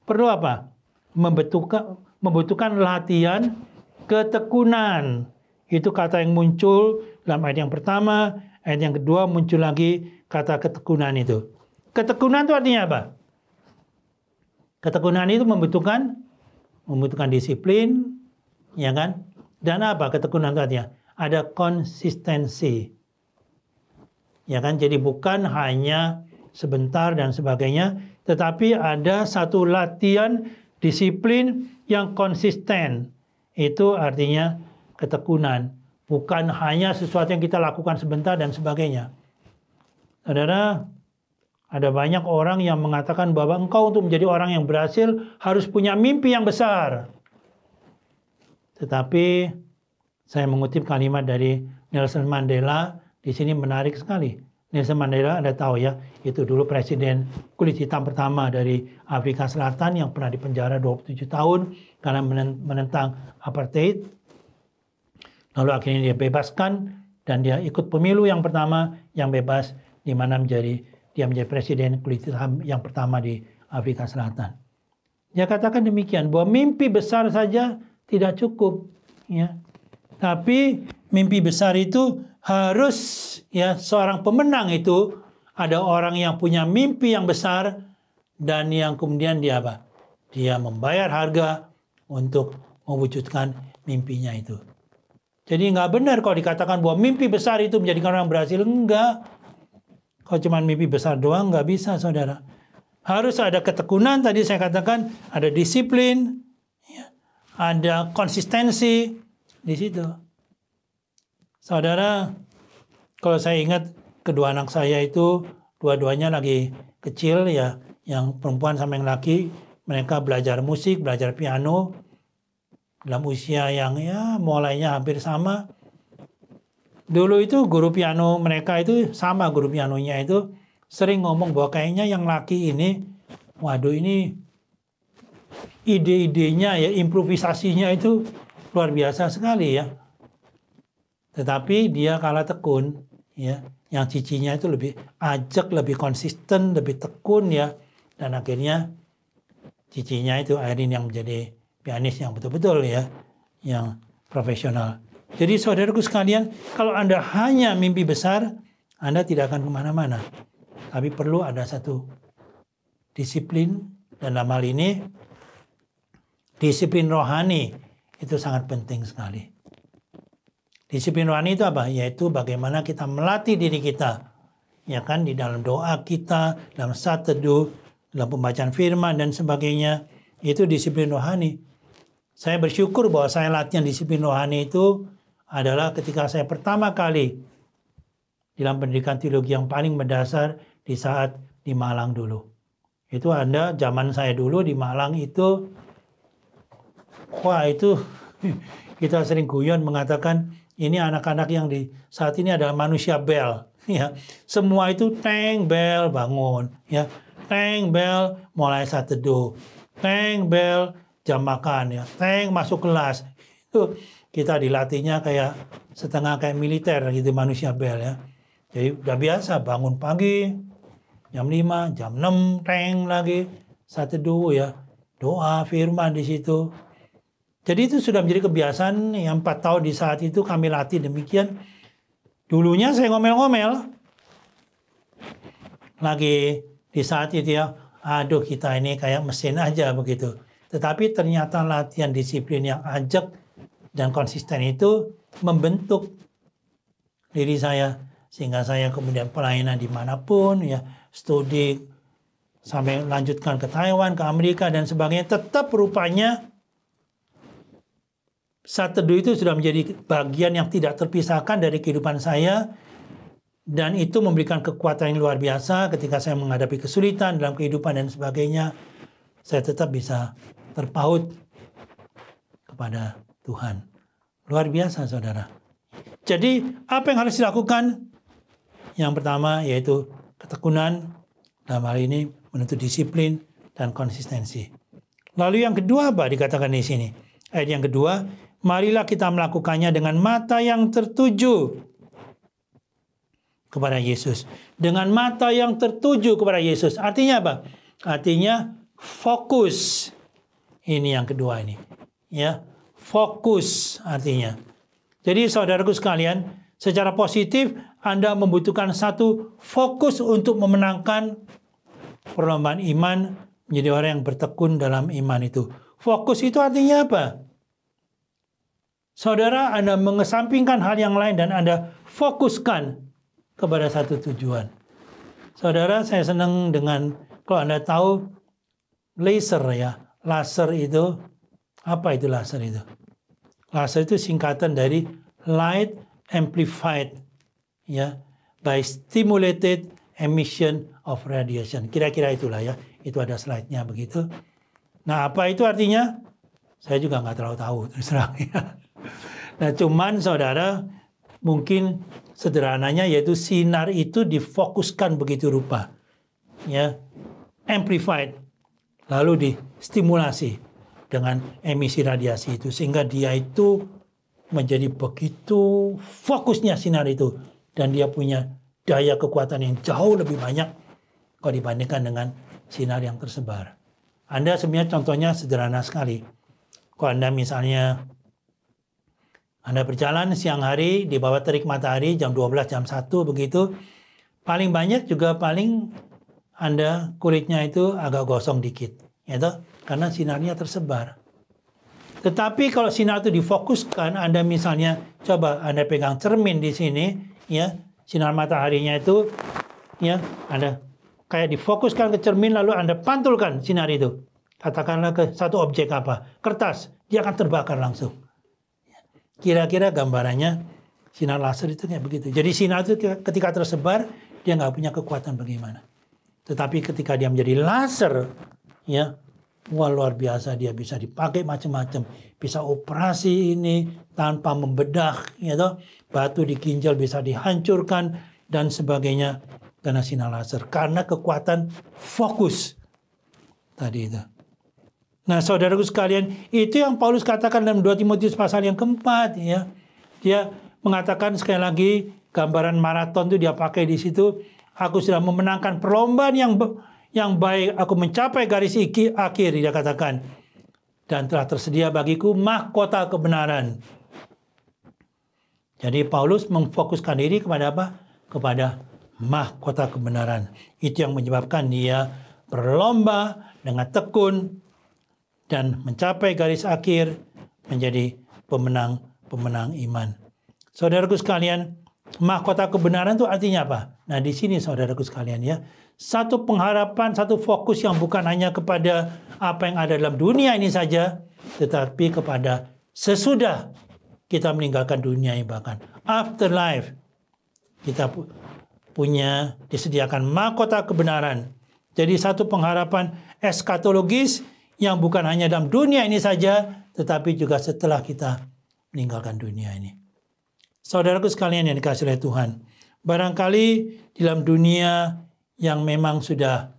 perlu apa? Membutuhkan latihan ketekunan. Itu kata yang muncul dalam ayat yang pertama, ayat yang kedua muncul lagi kata ketekunan itu. Ketekunan itu artinya apa? Ketekunan itu membutuhkan disiplin, ya kan? Dan apa ketekunan itu artinya? Ada konsistensi. Ya kan? Jadi bukan hanya sebentar dan sebagainya, tetapi ada satu latihan disiplin yang konsisten. Itu artinya ketekunan. Bukan hanya sesuatu yang kita lakukan sebentar dan sebagainya. Saudara, ada banyak orang yang mengatakan bahwa engkau untuk menjadi orang yang berhasil harus punya mimpi yang besar. Tetapi saya mengutip kalimat dari Nelson Mandela, di sini menarik sekali. Nelson Mandela, Anda tahu ya, itu dulu presiden kulit hitam pertama dari Afrika Selatan yang pernah dipenjara 27 tahun karena menentang apartheid. Lalu akhirnya dia bebaskan dan dia ikut pemilu yang pertama yang bebas, di mana dia menjadi presiden kulit hitam yang pertama di Afrika Selatan. Dia katakan demikian, bahwa mimpi besar saja tidak cukup, ya. Tapi mimpi besar itu harus, ya, seorang pemenang itu ada orang yang punya mimpi yang besar dan yang kemudian dia apa? Dia membayar harga untuk mewujudkan mimpinya itu. Jadi nggak benar kalau dikatakan bahwa mimpi besar itu menjadikan orang berhasil. Enggak. Kalau cuma mimpi besar doang nggak bisa, saudara. Harus ada ketekunan, tadi saya katakan, ada disiplin, ya, ada konsistensi di situ. Saudara, kalau saya ingat kedua anak saya itu, dua-duanya lagi kecil, ya, yang perempuan sama yang laki, mereka belajar musik, belajar piano, dalam usia yang ya mulainya hampir sama. Dulu itu guru piano mereka itu sama, guru pianonya itu sering ngomong bahwa kayaknya yang laki ini, waduh ini ide-idenya ya, improvisasinya itu luar biasa sekali ya. Tetapi dia kalah tekun ya. Yang cicinya itu lebih ajak, lebih konsisten, lebih tekun ya. Dan akhirnya cicinya itu Airin yang menjadi pianis yang betul-betul ya, yang profesional. Jadi saudaraku sekalian, kalau Anda hanya mimpi besar, Anda tidak akan kemana-mana. Tapi perlu ada satu disiplin, dan dalam hal ini disiplin rohani itu sangat penting sekali. Disiplin rohani itu apa? Yaitu bagaimana kita melatih diri kita, ya kan, di dalam doa kita, dalam saat teduh, dalam pembacaan firman dan sebagainya. Itu disiplin rohani. Saya bersyukur bahwa saya latihan disiplin rohani itu adalah ketika saya pertama kali dalam pendidikan teologi yang paling mendasar di saat di Malang dulu. Itu Anda zaman saya dulu di Malang itu, wah itu kita sering guyon mengatakan ini anak-anak yang di saat ini adalah manusia bel. Ya, semua itu teng bel bangun, ya, teng bel mulai saat teduh, teng bel jam makan, ya, teng masuk kelas. Itu kita dilatihnya kayak setengah kayak militer gitu, manusia bel, ya. Jadi udah biasa bangun pagi jam 5, jam 6 teng lagi saat teduh, ya, doa firman di situ. Jadi itu sudah menjadi kebiasaan yang 4 tahun di saat itu kami latih demikian. Dulunya saya ngomel-ngomel. Lagi di saat itu, ya, aduh kita ini kayak mesin aja begitu. Tetapi ternyata latihan disiplin yang ajak dan konsisten itu membentuk diri saya. Sehingga saya kemudian pelayanan dimanapun, ya, studi sampai lanjutkan ke Taiwan, ke Amerika dan sebagainya. Tetap rupanya saat teduh itu sudah menjadi bagian yang tidak terpisahkan dari kehidupan saya, dan itu memberikan kekuatan yang luar biasa ketika saya menghadapi kesulitan dalam kehidupan dan sebagainya. Saya tetap bisa terpaut kepada Tuhan. Luar biasa, saudara. Jadi apa yang harus dilakukan? Yang pertama yaitu ketekunan, dalam hal ini menuntut disiplin dan konsistensi. Lalu yang kedua apa dikatakan di sini? Ayat yang kedua, marilah kita melakukannya dengan mata yang tertuju kepada Yesus. Dengan mata yang tertuju kepada Yesus. Artinya apa? Artinya fokus. Ini yang kedua ini. Ya, fokus artinya. Jadi saudaraku sekalian, secara positif Anda membutuhkan satu fokus untuk memenangkan perlombaan iman, menjadi orang yang bertekun dalam iman itu. Fokus itu artinya apa? Saudara, Anda mengesampingkan hal yang lain dan Anda fokuskan kepada satu tujuan. Saudara, saya senang dengan, kalau Anda tahu laser, ya, laser itu, apa itu laser itu? Laser itu singkatan dari light amplified, ya, by stimulated emission of radiation. Kira-kira itulah, ya. Itu ada slide-nya begitu. Nah, apa itu artinya? Saya juga nggak terlalu tahu, terus terang, ya. Nah, cuman saudara, mungkin sederhananya yaitu sinar itu difokuskan begitu rupa, ya, amplified, lalu distimulasi dengan emisi radiasi itu, sehingga dia itu menjadi begitu fokusnya sinar itu, dan dia punya daya kekuatan yang jauh lebih banyak kalau dibandingkan dengan sinar yang tersebar. Anda sebenarnya contohnya sederhana sekali. Kalau Anda misalnya Anda berjalan siang hari di bawah terik matahari jam 12, jam 1 begitu, paling banyak juga paling Anda kulitnya itu agak gosong dikit, gitu, karena sinarnya tersebar. Tetapi kalau sinar itu difokuskan, Anda misalnya coba Anda pegang cermin di sini, ya, sinar mataharinya itu, ya, Anda kayak difokuskan ke cermin lalu Anda pantulkan sinar itu. Katakanlah ke satu objek apa, kertas, dia akan terbakar langsung. Kira-kira gambarannya sinar laser itu kayak begitu. Jadi sinar itu ketika tersebar, dia nggak punya kekuatan bagaimana. Tetapi ketika dia menjadi laser, ya, wah, luar biasa, dia bisa dipakai macam-macam. Bisa operasi ini tanpa membedah, gitu. Batu di ginjal bisa dihancurkan dan sebagainya karena sinar laser. Karena kekuatan fokus tadi itu. Nah, saudaraku sekalian, itu yang Paulus katakan dalam 2 Timotius pasal yang keempat, ya. Dia mengatakan sekali lagi, gambaran maraton itu dia pakai di situ. Aku sudah memenangkan perlombaan yang baik, aku mencapai garis akhir, dia katakan. Dan telah tersedia bagiku mahkota kebenaran. Jadi Paulus memfokuskan diri kepada apa? Kepada mahkota kebenaran. Itu yang menyebabkan dia berlomba dengan tekun dan mencapai garis akhir menjadi pemenang iman. Saudaraku sekalian, mahkota kebenaran itu artinya apa? Nah, di sini saudaraku sekalian ya, satu pengharapan, satu fokus yang bukan hanya kepada apa yang ada dalam dunia ini saja, tetapi kepada sesudah kita meninggalkan dunia ini, bahkan afterlife. Kita punya disediakan mahkota kebenaran. Jadi satu pengharapan eskatologis yang bukan hanya dalam dunia ini saja, tetapi juga setelah kita meninggalkan dunia ini. Saudaraku sekalian yang dikasihi oleh Tuhan, barangkali di dalam dunia yang memang sudah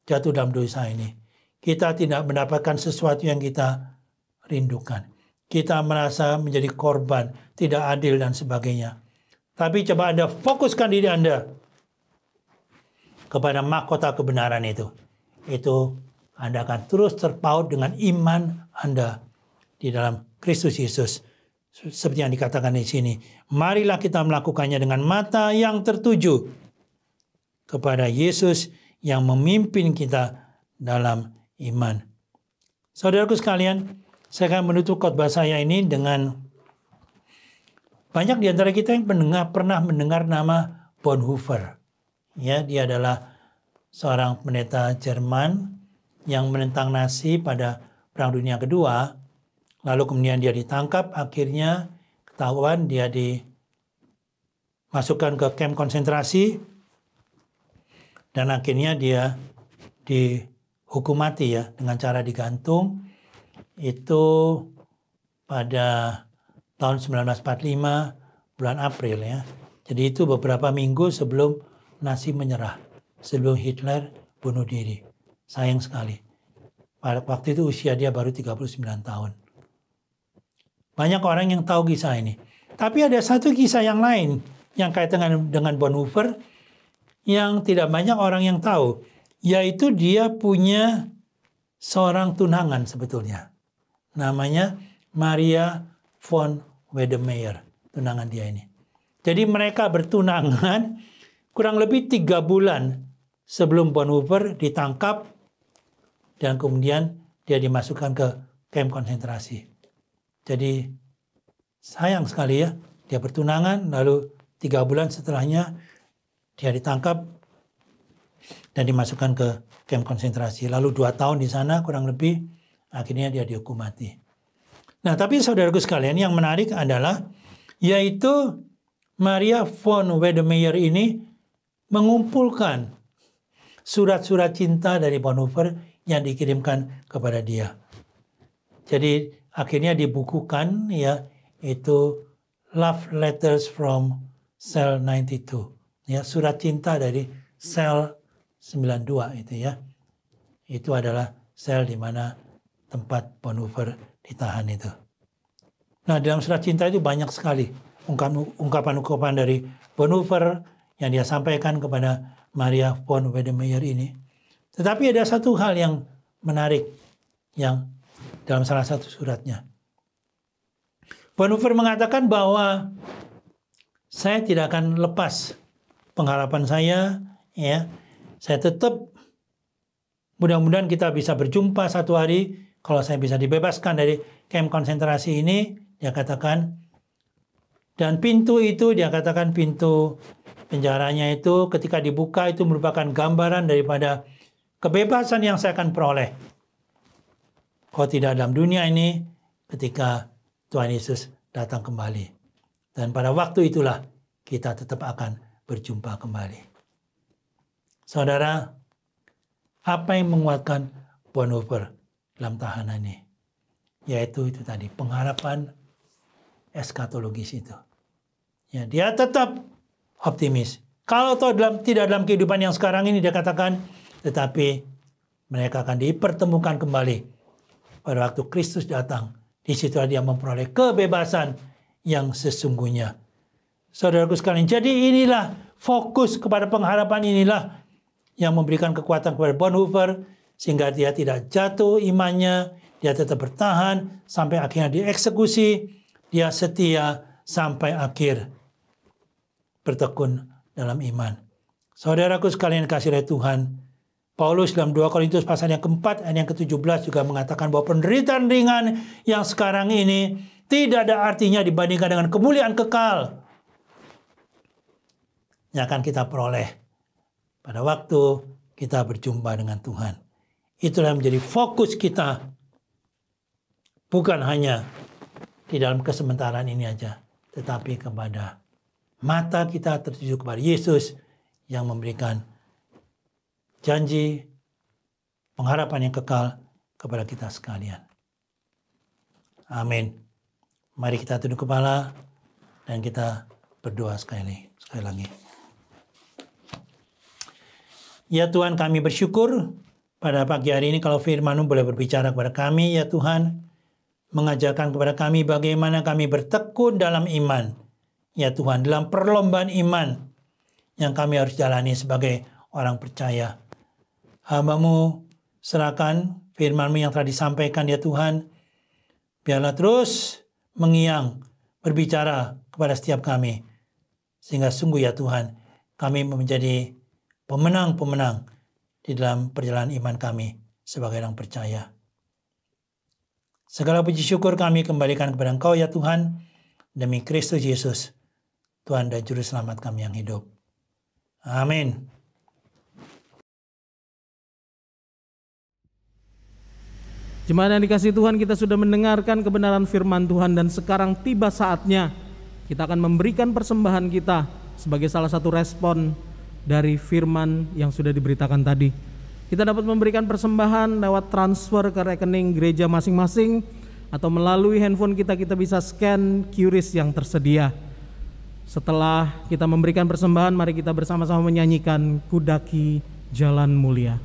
jatuh dalam dosa ini, kita tidak mendapatkan sesuatu yang kita rindukan. Kita merasa menjadi korban, tidak adil dan sebagainya. Tapi coba Anda fokuskan diri Anda kepada mahkota kebenaran itu. Itu Anda akan terus terpaut dengan iman Anda di dalam Kristus Yesus. Seperti yang dikatakan di sini, marilah kita melakukannya dengan mata yang tertuju kepada Yesus yang memimpin kita dalam iman. Saudaraku sekalian, saya akan menutup khotbah saya ini dengan banyak di antara kita yang pernah mendengar nama Bonhoeffer. Ya, dia adalah seorang pendeta Jerman yang menentang Nazi pada Perang Dunia Kedua. Lalu kemudian dia ditangkap, akhirnya ketahuan dia dimasukkan ke kamp konsentrasi dan akhirnya dia dihukum mati ya dengan cara digantung. Itu pada tahun 1945 bulan April ya. Jadi itu beberapa minggu sebelum Nazi menyerah, sebelum Hitler bunuh diri. Sayang sekali. Pada waktu itu usia dia baru 39 tahun. Banyak orang yang tahu kisah ini. Tapi ada satu kisah yang lain yang kaitan dengan Bonhoeffer yang tidak banyak orang yang tahu, yaitu dia punya seorang tunangan sebetulnya. Namanya Maria von Wedemeyer, tunangan dia ini. Jadi mereka bertunangan kurang lebih 3 bulan sebelum Bonhoeffer ditangkap dan kemudian dia dimasukkan ke kamp konsentrasi. Jadi sayang sekali ya, dia bertunangan lalu 3 bulan setelahnya dia ditangkap dan dimasukkan ke kamp konsentrasi. Lalu 2 tahun di sana kurang lebih, akhirnya dia dihukum mati. Nah, tapi saudaraku sekalian, yang menarik adalah yaitu Maria von Wedemeyer ini mengumpulkan surat-surat cinta dari Bonhoeffer yang dikirimkan kepada dia. Jadi akhirnya dibukukan ya, itu Love Letters from Cell 92. Ya, surat cinta dari sel 92 itu ya. Itu adalah sel di mana tempat Bonhoeffer ditahan itu. Nah, dalam surat cinta itu banyak sekali ungkapan-ungkapan dari Bonhoeffer yang dia sampaikan kepada Maria von Wedemeyer ini. Tetapi ada satu hal yang menarik yang dalam salah satu suratnya. Bonhoeffer mengatakan bahwa saya tidak akan lepas pengharapan saya, ya. Saya tetap mudah-mudahan kita bisa berjumpa satu hari kalau saya bisa dibebaskan dari kamp konsentrasi ini, dia katakan. Dan pintu itu, dia katakan pintu penjaranya itu ketika dibuka itu merupakan gambaran daripada kebebasan yang saya akan peroleh. Kalau tidak dalam dunia ini, ketika Tuhan Yesus datang kembali. Dan pada waktu itulah kita tetap akan berjumpa kembali. Saudara, apa yang menguatkan Bonhoeffer dalam tahanan ini? Yaitu itu tadi, pengharapan eskatologis itu. Ya, dia tetap optimis. Kalau tidak dalam kehidupan yang sekarang ini, dia katakan, tetapi mereka akan dipertemukan kembali pada waktu Kristus datang. Di situ dia memperoleh kebebasan yang sesungguhnya. Saudaraku sekalian, jadi inilah fokus kepada pengharapan inilah yang memberikan kekuatan kepada Bonhoeffer sehingga dia tidak jatuh imannya, dia tetap bertahan sampai akhirnya dieksekusi. Dia setia sampai akhir bertekun dalam iman. Saudaraku sekalian kasih oleh Tuhan, Paulus dalam 2 Korintus pasal yang keempat ayat yang ke-17 juga mengatakan bahwa penderitaan ringan yang sekarang ini tidak ada artinya dibandingkan dengan kemuliaan kekal yang akan kita peroleh pada waktu kita berjumpa dengan Tuhan. Itulah yang menjadi fokus kita, bukan hanya di dalam kesementaraan ini aja, tetapi kepada mata kita tertuju kepada Yesus yang memberikan janji pengharapan yang kekal kepada kita sekalian. Amin. Mari kita tunduk kepala dan kita berdoa sekali lagi. Ya Tuhan, kami bersyukur pada pagi hari ini kalau firman-Mu boleh berbicara kepada kami, ya Tuhan, mengajarkan kepada kami bagaimana kami bertekun dalam iman. Ya Tuhan, dalam perlombaan iman yang kami harus jalani sebagai orang percaya. Hamba-Mu serahkan firman-Mu yang telah disampaikan, ya Tuhan. Biarlah terus mengiang, berbicara kepada setiap kami. Sehingga sungguh ya Tuhan, kami menjadi pemenang-pemenang di dalam perjalanan iman kami sebagai orang percaya. Segala puji syukur kami kembalikan kepada Engkau ya Tuhan, demi Kristus Yesus, Tuhan dan Juru Selamat kami yang hidup. Amin. Jemaat yang dikasihi Tuhan, kita sudah mendengarkan kebenaran firman Tuhan dan sekarang tiba saatnya kita akan memberikan persembahan kita sebagai salah satu respon dari firman yang sudah diberitakan tadi. Kita dapat memberikan persembahan lewat transfer ke rekening gereja masing-masing atau melalui handphone kita bisa scan QRIS yang tersedia. Setelah kita memberikan persembahan, mari kita bersama-sama menyanyikan Kudaki Jalan Mulia.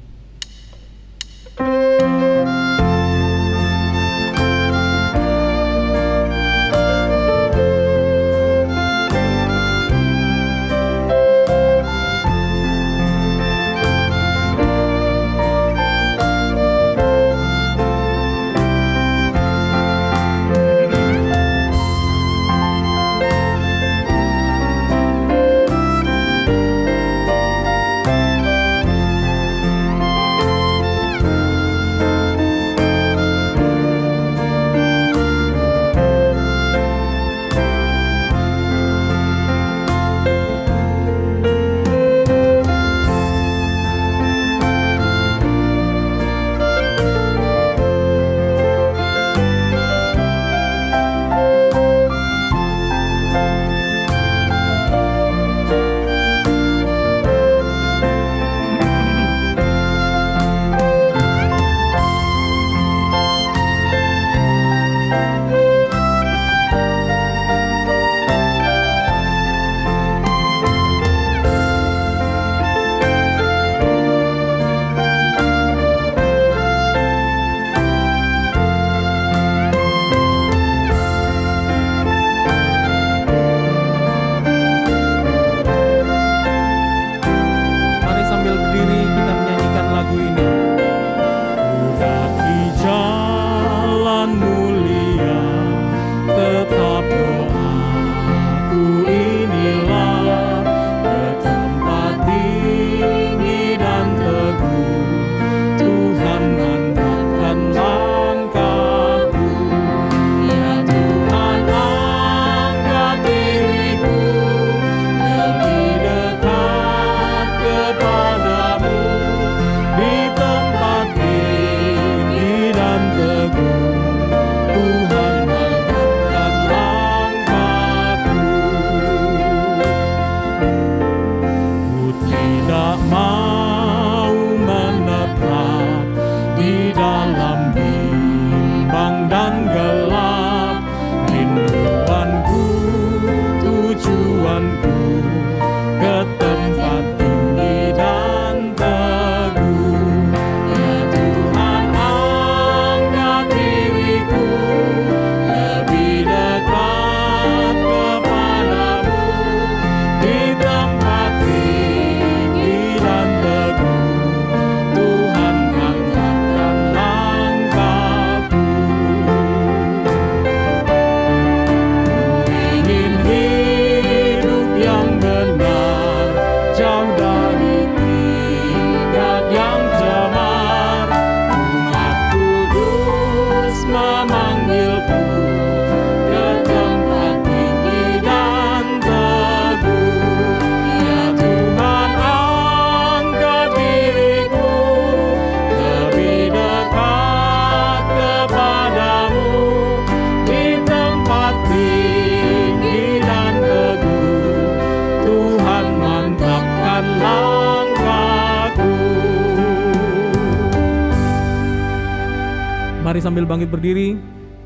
sambil bangkit berdiri,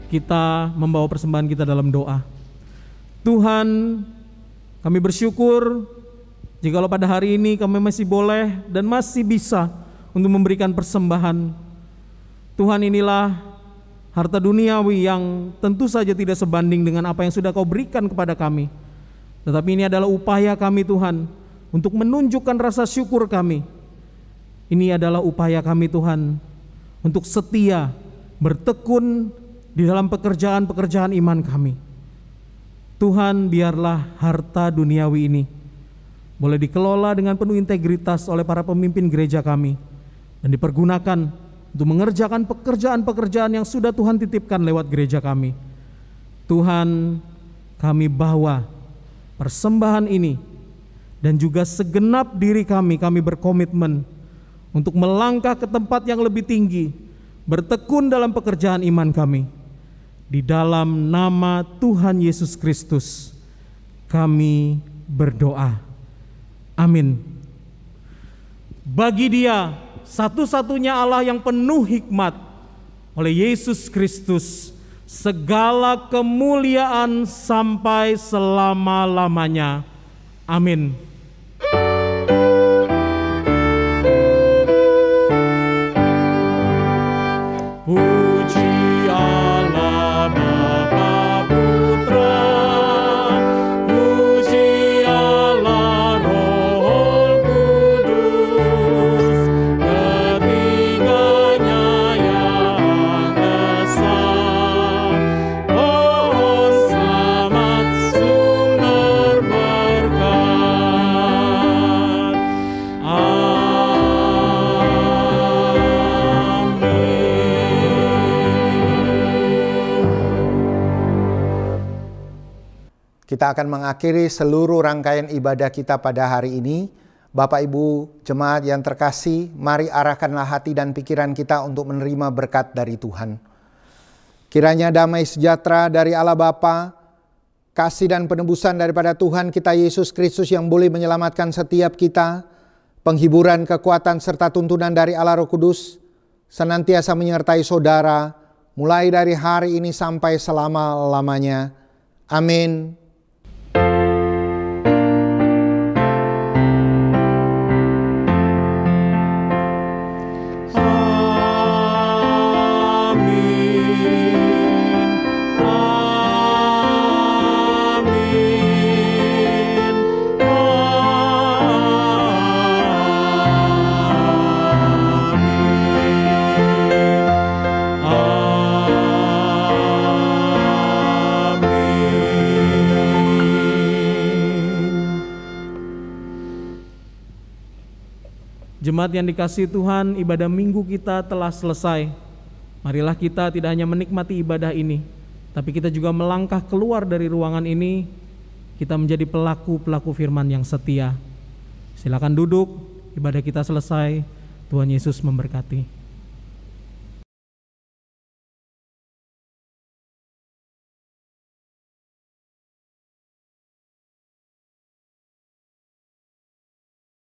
kita membawa persembahan kita dalam doa. Tuhan, kami bersyukur jikalau pada hari ini kami masih boleh dan masih bisa untuk memberikan persembahan. Tuhan, inilah harta duniawi yang tentu saja tidak sebanding dengan apa yang sudah Kau berikan kepada kami. Tetapi ini adalah upaya kami Tuhan untuk menunjukkan rasa syukur kami. Ini adalah upaya kami Tuhan untuk setia bertekun di dalam pekerjaan-pekerjaan iman kami. Tuhan, biarlah harta duniawi ini boleh dikelola dengan penuh integritas oleh para pemimpin gereja kami dan dipergunakan untuk mengerjakan pekerjaan-pekerjaan yang sudah Tuhan titipkan lewat gereja kami. Tuhan, kami bawa persembahan ini dan juga segenap diri kami berkomitmen untuk melangkah ke tempat yang lebih tinggi, bertekun dalam pekerjaan iman kami. Di dalam nama Tuhan Yesus Kristus kami berdoa. Amin. Bagi Dia satu-satunya Allah yang penuh hikmat, oleh Yesus Kristus segala kemuliaan sampai selama-lamanya. Amin. Puji Allah Bapa Putra, puji Allah Roh Kudus, ketiganya yang esa. Oh, selamat sumber berkat. Kita akan mengakhiri seluruh rangkaian ibadah kita pada hari ini. Bapak Ibu jemaat yang terkasih, mari arahkanlah hati dan pikiran kita untuk menerima berkat dari Tuhan. Kiranya damai sejahtera dari Allah Bapa, kasih dan penebusan daripada Tuhan kita Yesus Kristus yang boleh menyelamatkan setiap kita, penghiburan, kekuatan serta tuntunan dari Allah Roh Kudus senantiasa menyertai saudara mulai dari hari ini sampai selama-lamanya. Amin. Jemaat yang dikasihi Tuhan, ibadah minggu kita telah selesai. Marilah kita tidak hanya menikmati ibadah ini, tapi kita juga melangkah keluar dari ruangan ini, kita menjadi pelaku-pelaku firman yang setia. Silakan duduk, ibadah kita selesai. Tuhan Yesus memberkati.